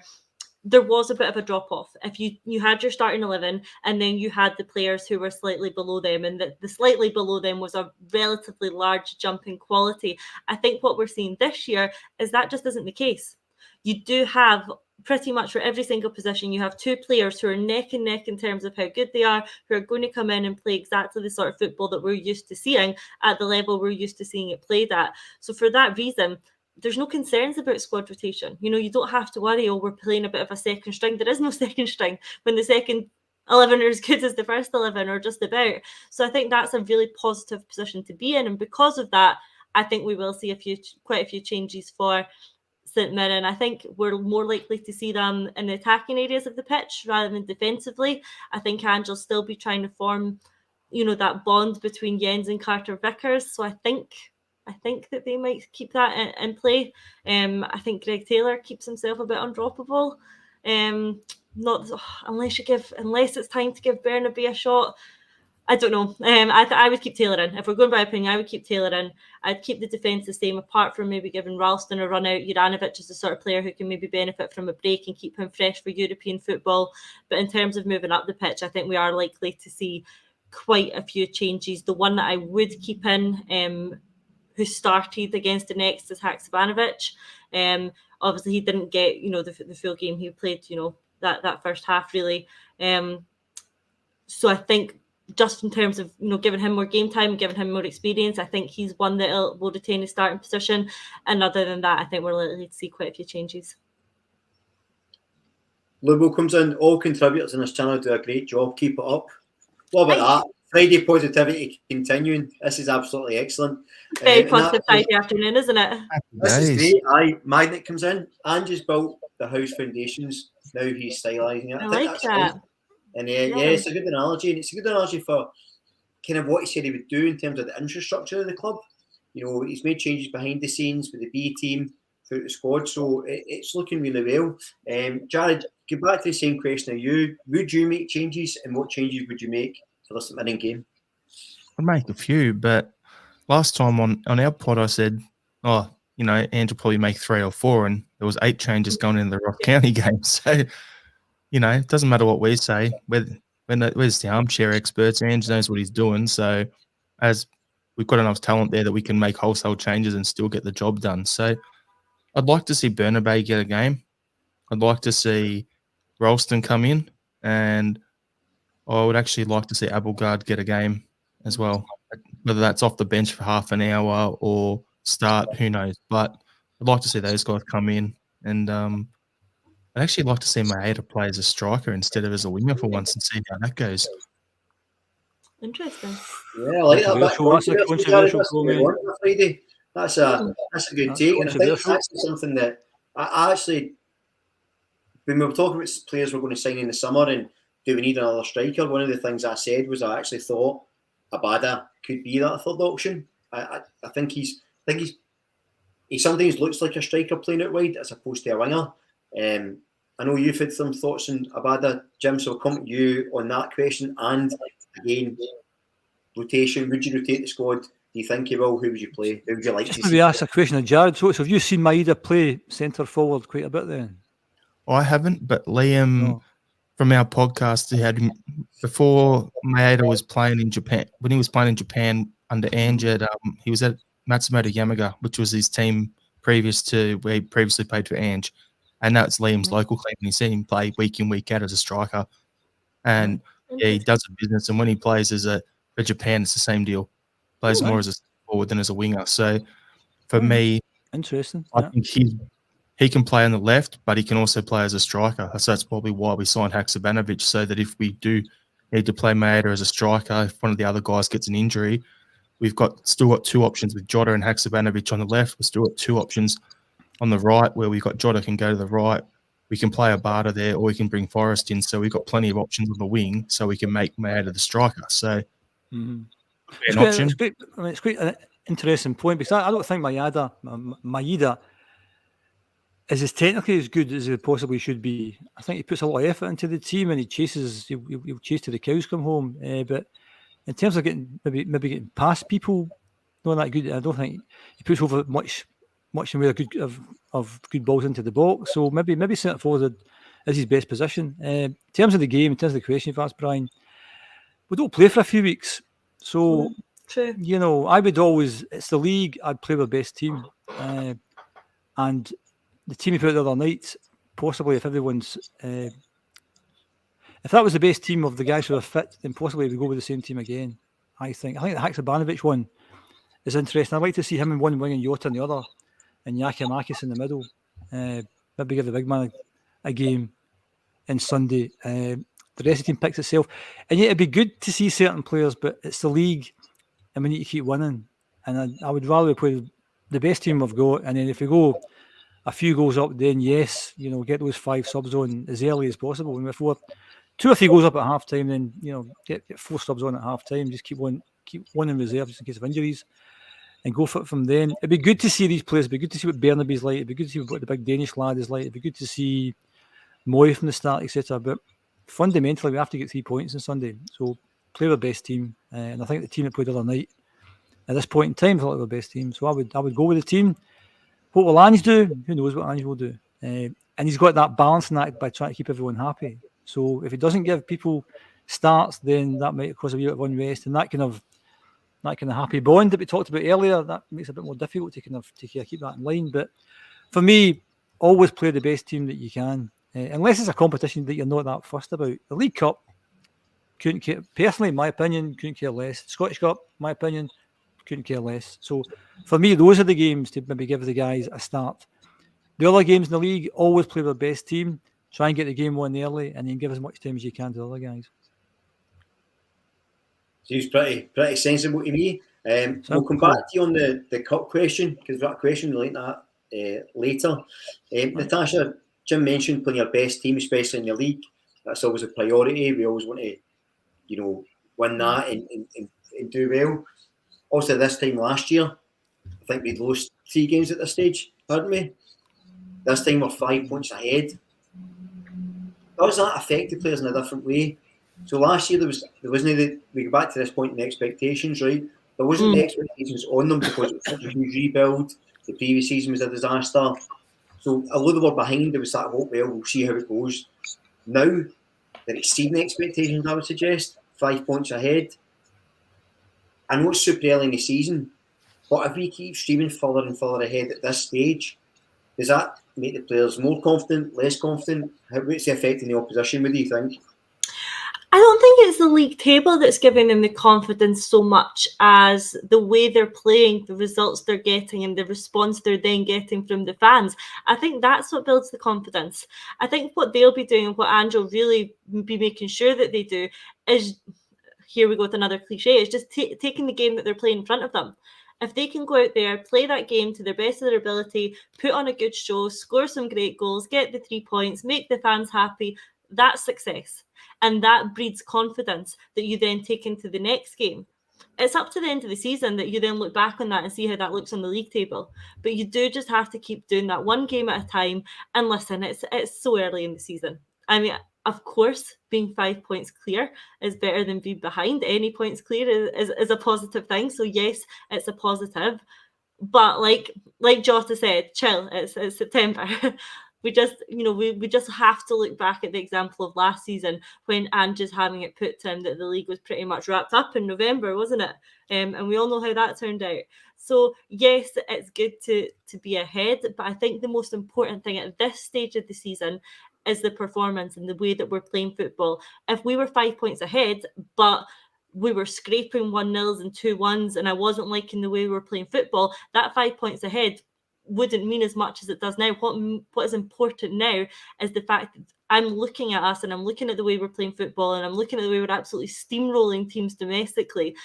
D: there was a bit of a drop-off. If you had your starting 11 and then you had the players who were slightly below them, and the slightly below them was a relatively large jump in quality. I think what we're seeing this year is that just isn't the case. You do have pretty much for every single position, you have two players who are neck and neck in terms of how good they are, who are going to come in and play exactly the sort of football that we're used to seeing at the level we're used to seeing it played at. So for that reason, there's no concerns about squad rotation. You don't have to worry, we're playing a bit of a second string. There is no second string when the second 11 are as good as the first 11 or just about. So I think that's a really positive position to be in. And because of that, I think we will see quite a few changes for St Mirren. I think we're more likely to see them in the attacking areas of the pitch rather than defensively. I think Ange will still be trying to form, that bond between Jens and Carter Vickers. So I think that they might keep that in play. I think Greg Taylor keeps himself a bit undroppable. Unless it's time to give Bernabei a shot. I don't know. I would keep Taylor in. If we're going by opinion, I would keep Taylor in. I'd keep the defence the same, apart from maybe giving Ralston a run out. Juranovic is the sort of player who can maybe benefit from a break and keep him fresh for European football. But in terms of moving up the pitch, I think we are likely to see quite a few changes. The one that I would keep in, who started against the next, is Haksabanovic. Obviously, he didn't get the full game. He played that first half really. So I think, just in terms of giving him more game time, giving him more experience, I think he's one that will retain his starting position. And other than that, I think we're likely to see quite a few changes.
A: Lubo comes in. All contributors in this channel do a great job. Keep it up. What about that? Friday positivity continuing. This is absolutely excellent.
D: Very positive Friday afternoon, isn't it?
A: This is great. Magnet comes in. Ange's built the house foundations. Now he's stylising it.
D: I like that.
A: Great. And it's a good analogy, and it's a good analogy for kind of what he said he would do in terms of the infrastructure of the club. He's made changes behind the scenes with the B team, throughout the squad, so it's looking really well. Jared, get back to the same question. Would you make changes, and what changes would you make for the St Mirren game?
B: I'd make a few, but last time on our pod I said, Ange will probably make 3 or 4, and there was 8 changes going into the Ross County game. So, it doesn't matter what we say. Where's the armchair experts? Ange knows what he's doing. So, as we've got enough talent there that we can make wholesale changes and still get the job done. So, I'd like to see Bernabei get a game. I'd like to see Ralston come in, and I would actually like to see Abelgard get a game as well. Whether that's off the bench for half an hour or start, who knows. But I'd like to see those guys come in, and I'd actually like to see Maeda play as a striker instead of as a winger for once and see how that goes.
D: Interesting.
A: Yeah, I like that. That's a good take, and I think it's actually something that I actually, when we were talking about players we're going to sign in the summer and do we need another striker, one of the things I said was I actually thought Abada could be that third option. I think he sometimes looks like a striker playing out wide as opposed to a winger. I know you've had some thoughts on Abada, Jim, so I'll come to you on that question. And again, rotation, would you rotate the squad? Do you think you will? Who would you play? Who would you like to see?
C: Maybe ask a question of Jared. So have you seen Maeda play centre forward quite a bit then?
B: I haven't, but Liam from our podcast, he had before Maeda was playing in Japan. When he was playing in Japan under Ange, he was at Matsumoto Yamaga, which was his team previous to where he previously played for Ange. And now it's Liam's local team, and he's seen him play week in, week out as a striker. And he does a business, and when he plays for Japan, it's the same deal. Plays more as a forward than as a winger. So for me,
C: interesting.
B: I think he can play on the left, but he can also play as a striker. So that's probably why we signed Haksabanovic, so that if we do need to play Maeda as a striker, if one of the other guys gets an injury, we've still got 2 options with Jota and Haksabanovic on the left. We've still got 2 options on the right, where we've got Jota can go to the right. We can play Abada there, or we can bring Forrest in. So we've got plenty of options on the wing, so we can make Maeda the striker. So
C: it's quite an interesting point, because I don't think Maeda is as technically as good as he possibly should be. I think he puts a lot of effort into the team, and he'll chase till the cows come home. But in terms of maybe getting past people, not that good. I don't think he puts over much in way of good balls into the box. So maybe centre forward is his best position. In terms of the game, in terms of the question you've asked, Brian, we don't play for a few weeks. So,
D: True.
C: you know, I would always, it's the league, I'd play with the best team. And the team we put out the other night, possibly if everyone's, if that was the best team of the guys who are fit, then possibly we go with the same team again. I think the Haksabanovic one is interesting. I'd like to see him in one wing and Jota in the other, and Yakimakis in the middle. Maybe give the big man a game on Sunday. The rest of the team picks itself. And yet it'd be good to see certain players, but it's the league and we need to keep winning. And I would rather play the best team we've got. And then if we go a few goals up, then yes, you know, get those 5 subs on as early as possible. And if we're 2 or 3 goals up at half time, then, you know, get 4 subs on at half time. Just keep one in reserve just in case of injuries and go for it from then. It'd be good to see these players. It'd be good to see what Bernaby's like. It'd be good to see what the big Danish lad is like. It'd be good to see Mooy from the start, etc. But fundamentally, we have to get 3 points on Sunday. So play our best team. And I think the team that played the other night, at this point in time, is like the best team. So I would go with the team. What will Ange do? Who knows what Ange will do? And he's got that balancing act by trying to keep everyone happy. So if he doesn't give people starts, then that might cause a wee bit of unrest. And that kind of happy bond that we talked about earlier, that makes it a bit more difficult to keep that in line. But for me, always play the best team that you can. Unless it's a competition that you're not that fussed about. The League Cup, couldn't care. Personally, in my opinion, couldn't care less. Scottish Cup, my opinion, couldn't care less. So for me, those are the games to maybe give the guys a start. The other games in the league, always play the best team. Try and get the game won early, and then give as much time as you can to the other guys.
A: Seems pretty sensible to me. We'll come back to you on the cup question, because we've got a question relating to that later. Natasha, Jim mentioned playing your best team, especially in your league. That's always a priority. We always want to, you know, win that and do well. Also, this time last year, I think we'd lost 3 games at this stage, hadn't we? This time we're 5 points ahead. Does that affect the players in a different way? So last year there wasn't we go back to this point in the expectations, right? There wasn't the expectations on them because it was such a huge rebuild. The previous season was a disaster. So although they were behind, there was that hope, well, we'll see how it goes. Now they're exceeding expectations, I would suggest, 5 points ahead. I know it's super early in the season, but if we keep streaming further and further ahead at this stage, does that make the players more confident, less confident? What's the effect in the opposition? What do you think?
D: I don't think it's the league table that's giving them the confidence so much as the way they're playing, the results they're getting, and the response they're then getting from the fans. I think that's what builds the confidence. I think what they'll be doing and what Ange will really be making sure that they do is, here we go with another cliche, is just taking the game that they're playing in front of them. If they can go out there, play that game to the best of their ability, put on a good show, score some great goals, get the 3 points, make the fans happy, that's success. And that breeds confidence that you then take into the next game. It's up to the end of the season that you then look back on that and see how that looks on the league table. But you do just have to keep doing that one game at a time. And listen, it's so early in the season. I mean, of course, being 5 points clear is better than being behind. Any points clear is a positive thing. So yes, it's a positive. But like Jota said, chill. It's September. We just have to look back at the example of last season when Ange is having it put to him that the league was pretty much wrapped up in November, wasn't it? And we all know how that turned out. So yes, it's good to be ahead, but I think the most important thing at this stage of the season is the performance and the way that we're playing football. If we were 5 points ahead, but we were scraping 1-0s and 2-1s, and I wasn't liking the way we were playing football, that 5 points ahead wouldn't mean as much as it does now. What is important now is the fact that I'm looking at us and I'm looking at the way we're playing football and I'm looking at the way we're absolutely steamrolling teams domestically.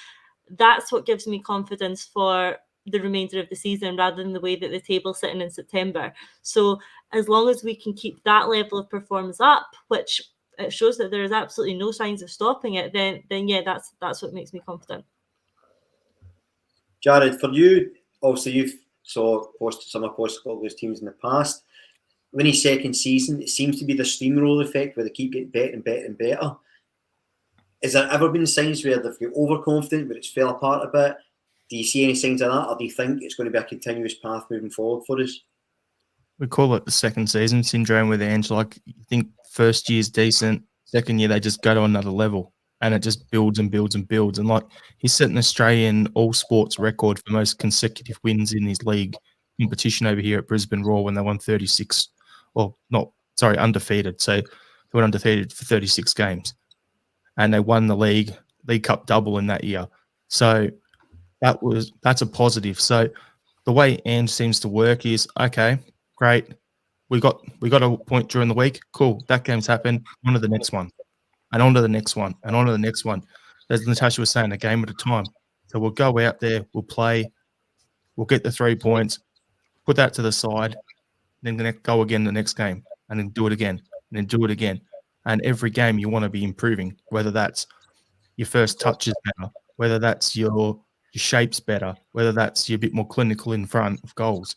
D: That's what gives me confidence for the remainder of the season rather than the way that the table's sitting in September. So as long as we can keep that level of performance up, which it shows that there is absolutely no signs of stopping it, then yeah, that's what makes me confident.
A: Jared, for you, obviously you've saw some of those teams in the past. When his second season, it seems to be the steamroll effect where they keep getting better and better and better. Has there ever been signs where they've got overconfident, where it's fell apart a bit? Do you see any signs of that, or do you think it's going to be a continuous path moving forward for us?
B: We call it the second season syndrome with Ange. Like, you think first year's decent, second year they just go to another level, and it just builds and builds and builds. And like, he's set an Australian all sports record for most consecutive wins in his league competition over here at Brisbane Roar when they won 36, undefeated. So they were undefeated for 36 games, and they won the League Cup double in that year. So that's a positive. So the way Ange seems to work is, okay, great, we got a point during the week. Cool, that game's happened. On to the next one, and on to the next one, and on to the next one. As Natasha was saying, a game at a time. So we'll go out there, we'll play, we'll get the 3 points, put that to the side, then go again the next game, and then do it again, and then do it again. And every game you want to be improving, whether that's your first touch is better, whether that's your shape's better, whether that's you're a bit more clinical in front of goals.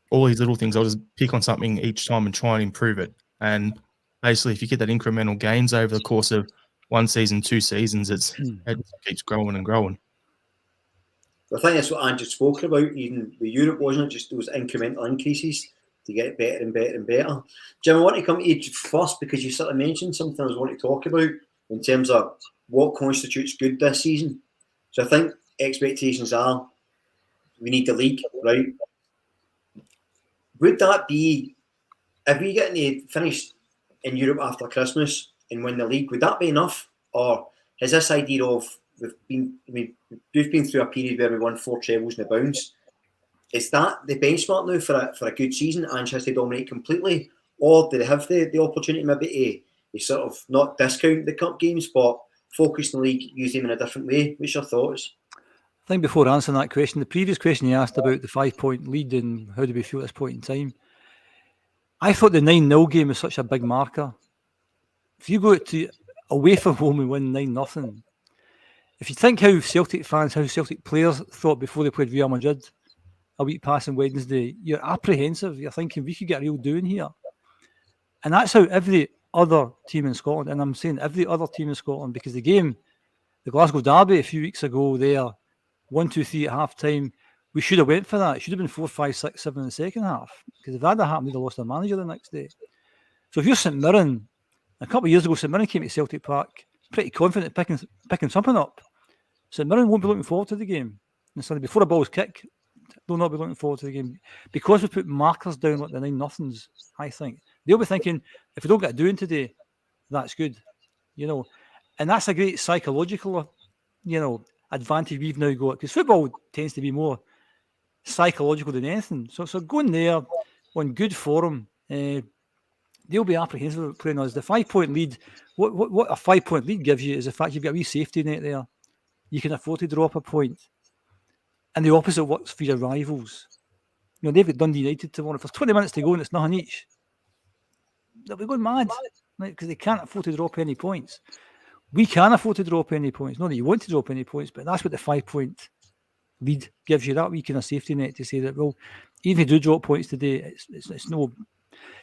B: All these little things, I'll just pick on something each time and try and improve it. And basically, if you get that incremental gains over the course of 1 season, 2 seasons, it just keeps growing and growing.
A: I think that's what Ange spoke about, even with Europe, wasn't it? Just those incremental increases to get better and better and better. Jim, I want to come to you first because you sort of mentioned something I was wanting to talk about in terms of what constitutes good this season. So I think expectations are we need the league, right? Would that be, if we get finished in Europe after Christmas and win the league, would that be enough? Or has this idea of we've been through a period where we won 4 trebles in the bounce? Is that the benchmark now for a good season? Ange has to dominate completely, or do they have the opportunity maybe to sort of not discount the cup games, but focus on the league, use them in a different way? What's your thoughts?
C: I think before answering that question, the previous question you asked about the 5-point lead and how do we feel at this point in time, I thought the 9-0 game was such a big marker. If you go away from home and win 9-0, if you think how Celtic fans, how Celtic players thought before they played Real Madrid a week past on Wednesday, you're apprehensive. You're thinking we could get a real doing here. And that's how every other team in Scotland, and I'm saying every other team in Scotland, because the game, the Glasgow Derby a few weeks ago there, 1-2-3 at half time, we should have went for that. It should have been 4-5-6-7 in the second half. Because if that had happened, they'd have lost their manager the next day. So if you're St Mirren, a couple of years ago, St Mirren came to Celtic Park pretty confident picking something up. St Mirren won't be looking forward to the game. And Sunday, before a ball's kicked, they'll not be looking forward to the game. Because we put markers down like the 9-0s, I think, they'll be thinking, if we don't get a doing today, that's good. And that's a great psychological, advantage we've now got, because football tends to be more psychological than anything. So going there on good form, they'll be apprehensive about playing us. The 5-point lead, what a 5-point lead gives you is the fact you've got a wee safety net there. You can afford to drop a point. And the opposite works for your rivals. They've got Dundee United tomorrow. If there's 20 minutes to go and it's nothing each, they'll be going mad, because they can't afford to drop any points. We can afford to drop any points. Not that you want to drop any points, but that's what the 5-point lead gives you, that wee kind of safety net to say that, well, even if you do drop points today, it's no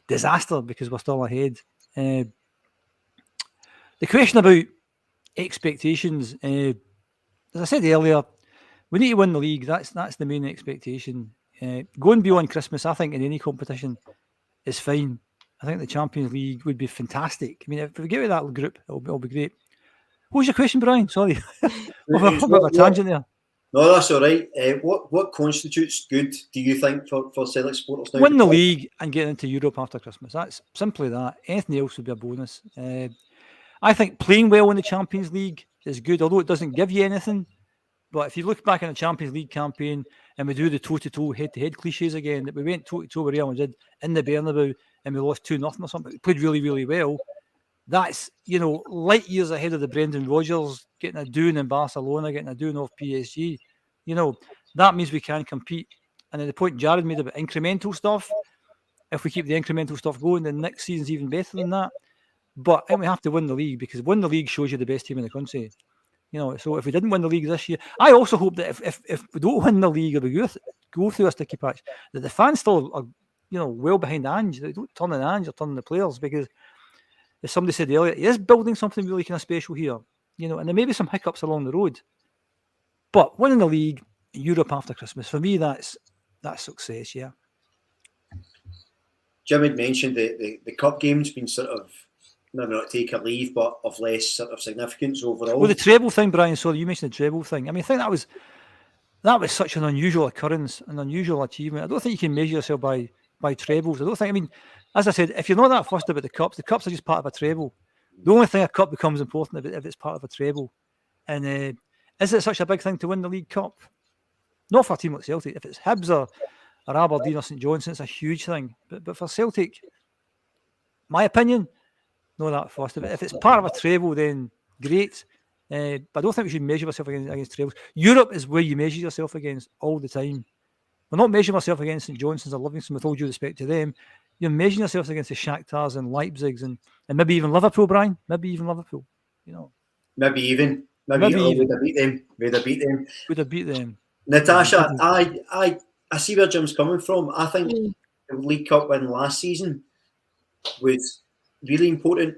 C: disaster because we're still ahead. The question about expectations, as I said earlier, we need to win the league. That's the main expectation. Going beyond Christmas, I think, in any competition is fine. I think the Champions League would be fantastic. I mean, if we get with that group, it'll be great. What was your question, Brian? Sorry. I've a bit of a tangent there.
A: No, that's all right. What constitutes good, do you think, for Celtic supporters now?
C: Win the league and get into Europe after Christmas. That's simply that. Anything else would be a bonus. I think playing well in the Champions League is good, although it doesn't give you anything. But if you look back on the Champions League campaign and we do the toe-to-toe, head-to-head cliches again, that we went toe-to-toe with Real Madrid in the Bernabeu and we lost 2-0 or something, we played really, really well. That's, light years ahead of the Brendan Rodgers getting a doing in Barcelona, getting a doing off PSG. That means we can compete. And then the point Jared made about incremental stuff, if we keep the incremental stuff going, then next season's even better than that. But I think we have to win the league, because win the league shows you the best team in the country. So if we didn't win the league this year, I also hope that if we don't win the league or we go through a sticky patch, that the fans still are, well behind Ange. They don't turn on Ange or turn on the players, because as somebody said earlier, he is building something really kind of special here. And there may be some hiccups along the road. But winning the league, Europe after Christmas. For me, that's success. Yeah.
A: Jim had mentioned the cup game's been sort of, maybe not take a leave, but of less sort of significance overall.
C: Well, the treble thing, Brian. Sorry, you mentioned the treble thing. I mean, I think that was such an unusual occurrence, an unusual achievement. I don't think you can measure yourself by trebles. I don't think. I mean, as I said, if you're not that fussed about the cups are just part of a treble. The only thing a cup becomes important if it's part of a treble. And is it such a big thing to win the League Cup? Not for a team like Celtic. If it's Hibs or Aberdeen or St Johnstone, it's a huge thing. But for Celtic, my opinion, not that fussed. If it's part of a treble, then great. But I don't think we should measure ourselves against trebles. Europe is where you measure yourself against all the time. We're not measuring ourselves against St Johnstone's or Livingston, with all due respect to them. You're measuring yourselves against the Shakhtars and Leipzigs and maybe even Liverpool, Brian. Maybe even Liverpool. You know.
A: Maybe even. Would have beat them.
C: Would have beat them.
A: Natasha, I see where Jim's coming from. I think the League Cup win last season was really important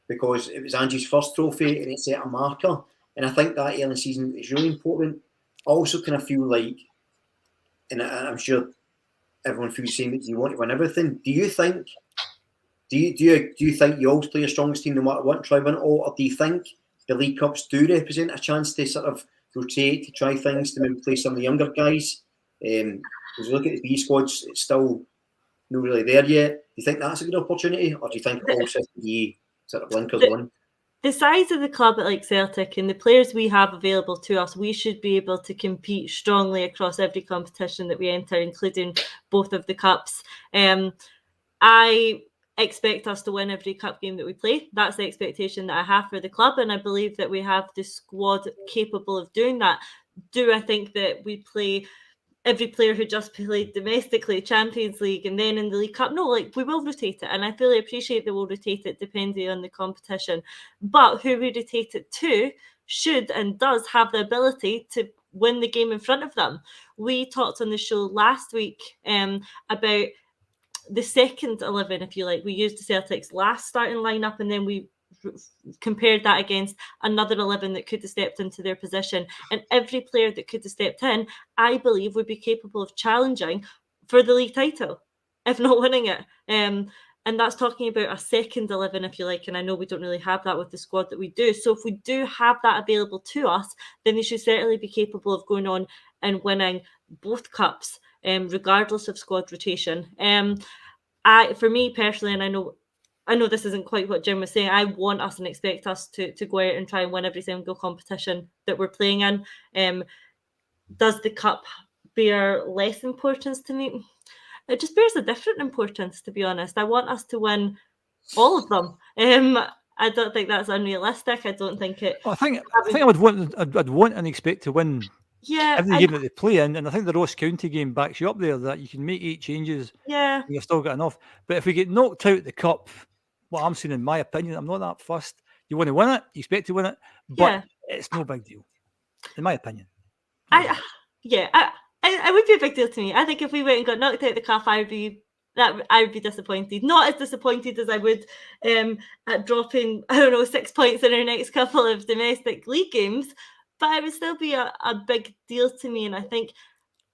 A: because it was Ange's first trophy and it set a marker. And I think that early season is really important. I also kind of feel like, and I'm sure everyone feels the same, that you want to win everything. Do you think you always play your strongest team no matter what and try to win it all, or do you think the League Cups do represent a chance to sort of rotate, to try things, to maybe play some of the younger guys? Because you look at the B squads, it's still not really there yet. Do you think that's a good opportunity, or do you think all 50 sort of blinkers on?
D: The size of the club at like Celtic and the players we have available to us, we should be able to compete strongly across every competition that we enter, including both of the cups. I expect us to win every cup game that we play. That's the expectation that I have for the club, and I believe that we have the squad capable of doing that. Do I think that we play every player who just played domestically, Champions League, and then in the League Cup? No, like, we will rotate it, and I fully appreciate that we'll rotate it depending on the competition. But who we rotate it to should and does have the ability to win the game in front of them. We talked on the show last week about the second 11, if you like. We used the Celtic's last starting lineup, and then we compared that against another 11 that could have stepped into their position. And every player that could have stepped in, I believe, would be capable of challenging for the league title, if not winning it. And that's talking about a second 11, if you like. And I know we don't really have that with the squad that we do. So if we do have that available to us, then they should certainly be capable of going on and winning both cups, regardless of squad rotation. For me personally, and I know this isn't quite what Jim was saying, I want us and expect us to go out and try and win every single competition that we're playing in. Does the cup bear less importance to me? It just bears a different importance, to be honest. I want us to win all of them. I don't think that's unrealistic. I don't think it.
C: Well, I think I would want and expect to win.
D: Yeah,
C: every game that they play in, and I think the Ross County game backs you up there, that you can make 8 changes.
D: Yeah,
C: and you've still got enough. But if we get knocked out the cup, what I'm saying, in my opinion, I'm not that fussed. You want to win it, you expect to win it, but it's no big deal, in my opinion.
D: It would be a big deal to me. I think if we went and got knocked out the cup, I would be disappointed. Not as disappointed as I would at dropping, 6 points in our next couple of domestic league games, but it would still be a big deal to me, and I think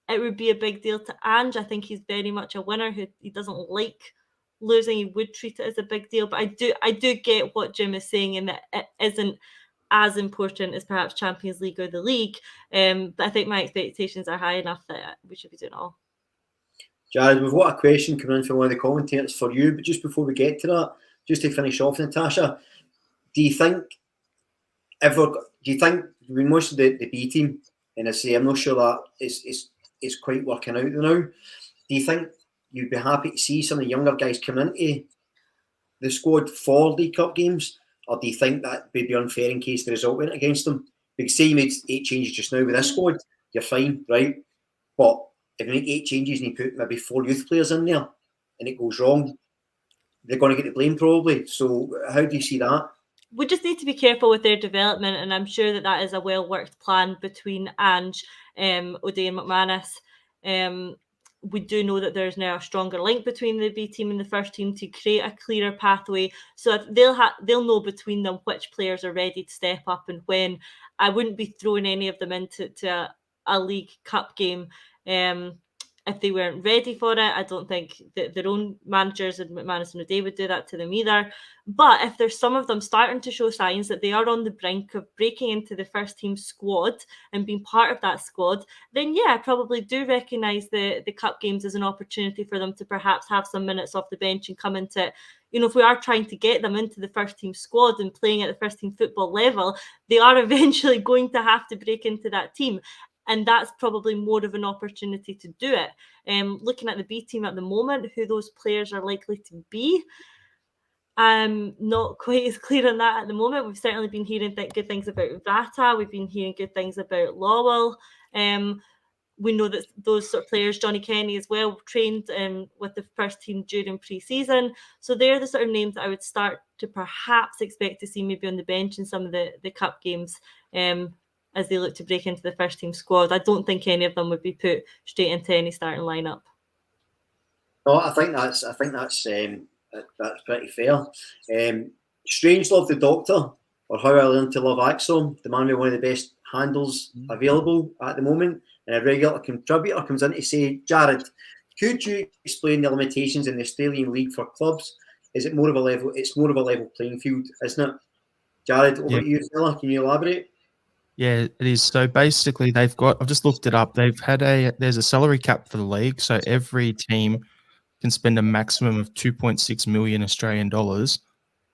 D: it would be a big deal to Ange. I think he's very much a winner. He doesn't like losing. He would treat it as a big deal, but I do get what Jim is saying, and that it isn't as important as perhaps Champions League or the league. But I think my expectations are high enough that we should be doing it all.
A: Jared, we've got a question coming in from one of the commentators for you, but just before we get to that, just to finish off, Natasha, do you think most of the B team, and I say I'm not sure that it's quite working out now, do you think you'd be happy to see some of the younger guys come into the squad for League Cup games, or do you think that would be unfair in case the result went against them? Because say you made 8 changes just now with this squad, you're fine, right? But if you make 8 changes and you put maybe 4 youth players in there and it goes wrong, they're going to get the blame probably. So how do you see that?
D: We just need to be careful with their development, and I'm sure that is a well-worked plan between Ange, O'Day and McManus. We do know that there's now a stronger link between the B team and the first team to create a clearer pathway. So they'll know between them which players are ready to step up and when. I wouldn't be throwing any of them into a League Cup game if they weren't ready for it. I don't think that their own managers and McManus and O'Day would do that to them either. But if there's some of them starting to show signs that they are on the brink of breaking into the first team squad and being part of that squad, then yeah, I probably do recognise the cup games as an opportunity for them to perhaps have some minutes off the bench and come into, if we are trying to get them into the first team squad and playing at the first team football level, they are eventually going to have to break into that team. And that's probably more of an opportunity to do it. Looking at the B team at the moment, who those players are likely to be, I'm not quite as clear on that at the moment. We've certainly been hearing good things about Vata. We've been hearing good things about Lowell. We know that those sort of players, Johnny Kenny as well, trained with the first team during pre-season. So they're the sort of names that I would start to perhaps expect to see maybe on the bench in some of the cup games as they look to break into the first team squad. I don't think any of them would be put straight into any starting lineup.
A: No, I think that's pretty fair. Strangelove the Doctor, or How I Learned to Love Acsom, the man with one of the best handles available at the moment, and a regular contributor, comes in to say, Jared, could you explain the limitations in the Australian League for clubs? Is it more of a level? It's more of a level playing field, isn't it? Jared, over to you, fella. Can you elaborate?
B: Yeah, it is. So basically, they've got, I've just looked it up. There's a salary cap for the league. So every team can spend a maximum of 2.6 million Australian dollars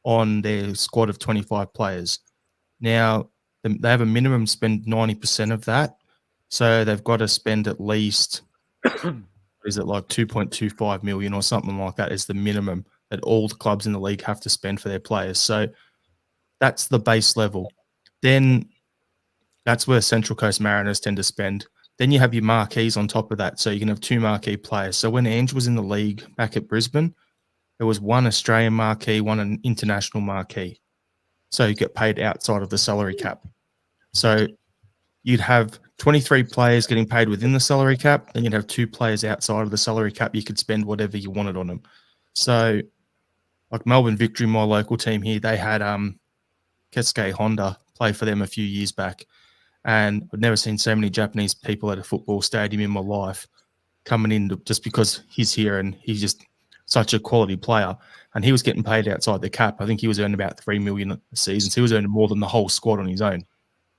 B: on their squad of 25 players. Now, they have a minimum spend 90% of that. So they've got to spend at least, is it like 2.25 million or something like that is the minimum that all the clubs in the league have to spend for their players. So that's the base level. Then that's where Central Coast Mariners tend to spend. Then you have your marquees on top of that. So you can have two marquee players. So when Ange was in the league back at Brisbane, there was one Australian marquee, one international marquee. So you get paid outside of the salary cap. So you'd have 23 players getting paid within the salary cap, then you'd have two players outside of the salary cap. You could spend whatever you wanted on them. So like Melbourne Victory, my local team here, they had Keisuke Honda play for them a few years back. And I've never seen so many Japanese people at a football stadium in my life coming in just because he's here and he's just such a quality player. And he was getting paid outside the cap. I think he was earning about $3 million a season. So he was earning more than the whole squad on his own.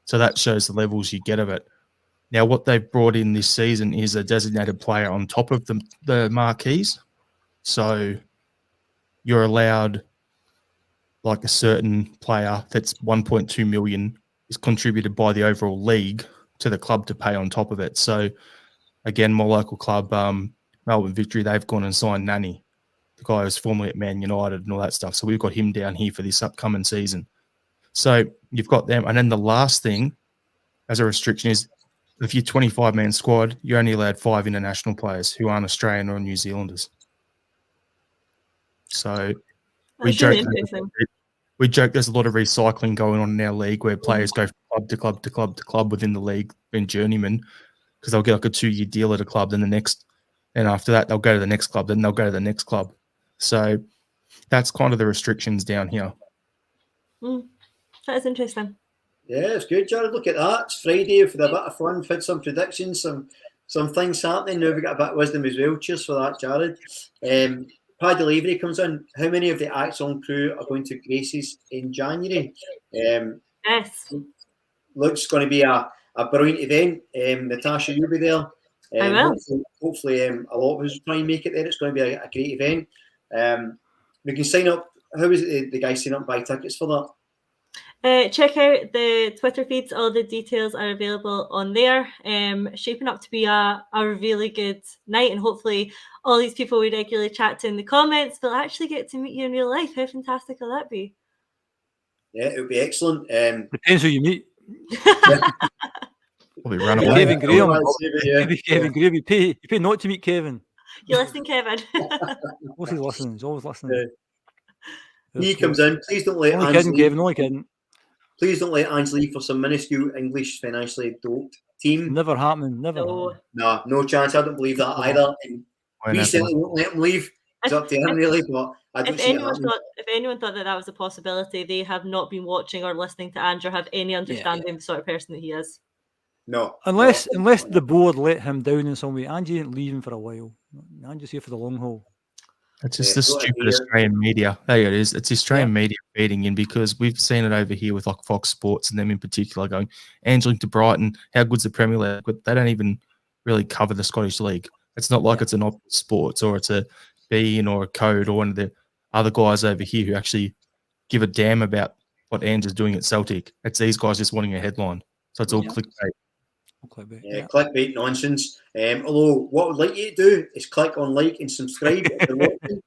B: So that shows the levels you get of it. Now, what they've brought in this season is a designated player on top of the marquees. So you're allowed like a certain player that's 1.2 million is contributed by the overall league to the club to pay on top of it. So again, my local club, Melbourne Victory, they've gone and signed Nani, the guy who was formerly at Man United and all that stuff. So we've got him down here for this upcoming season. So you've got them. And then the last thing as a restriction is if you're 25-man squad, you're only allowed 5 international players who aren't Australian or New Zealanders. So we joke there's a lot of recycling going on in our league where players go from club to club to club to club within the league, being journeymen, because they'll get like a 2-year deal at a club, then and after that they'll go to the next club, then they'll go to the next club. So that's kind of the restrictions down here.
D: That is interesting.
A: Yeah, it's good, Jared. Look at that. It's Friday for a bit of fun. We've had some predictions, some things happening. Now we've got a bit of wisdom as well. Cheers for that, Jared. Paddy Lavery comes in. How many of the Acsom crew are going to Grace's in January?
D: Yes.
A: Looks going to be a brilliant event. Natasha, you'll be there.
D: I will.
A: Hopefully a lot of us try and make it there. It's going to be a great event. We can sign up. How is it the guys sign up and buy tickets for that?
D: Check out the Twitter feeds. All the details are available on there. Shaping up to be a really good night, and hopefully all these people we regularly chat to in the comments will actually get to meet you in real life. How fantastic will that be?
A: Yeah, it would be excellent.
C: Depends who you meet.
B: Probably run away.
C: Kevin Graham. Kevin Graham. You pay not to meet Kevin.
D: You listening, Kevin?
C: What's he listening? He's always listening.
A: He comes in. Please don't let
C: Only kidding, Kevin. Only kidding.
A: Please don't let Ange leave for some minuscule English financially doped team.
C: Never happening. Never.
A: No, no chance. I don't believe that either. And we certainly won't let him leave. It's up to him, really. But I don't see it happening.
D: If anyone thought that was a possibility, they have not been watching or listening to Ange or have any understanding of the sort of person that he is.
A: No.
C: Unless the board let him down in some way, Ange ain't leaving for a while. Ange's here for the long haul.
B: It's just
A: Yeah,
B: the
A: so
B: stupid
A: here.
B: Australian media. There it is. It's Australian media feeding in, because we've seen it over here with like Fox Sports and them in particular going, Ange linked to Brighton, how good's the Premier League? But they don't even really cover the Scottish League. It's not like it's an Optus Sports or it's a Bean or a Code or one of the other guys over here who actually give a damn about what Ange is doing at Celtic. It's these guys just wanting a headline. So it's all clickbait.
A: Yeah, clickbait nonsense. Although what I would like you to do is click on like and subscribe if you're watching,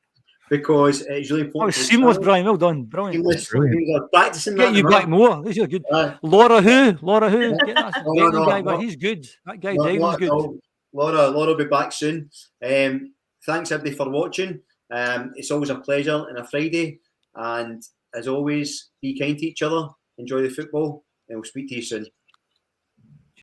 A: because it's really important.
C: That was seamless, Brian. Well done. Brilliant.
A: Seamless. We're practicing
C: Get
A: that.
C: you back more. This is good. Laura who? Get that guy back. He's good. That guy Dylan's good.
A: Laura will be back soon. Thanks everybody for watching. It's always a pleasure on a Friday. And as always, be kind to each other. Enjoy the football. And we'll speak to you soon.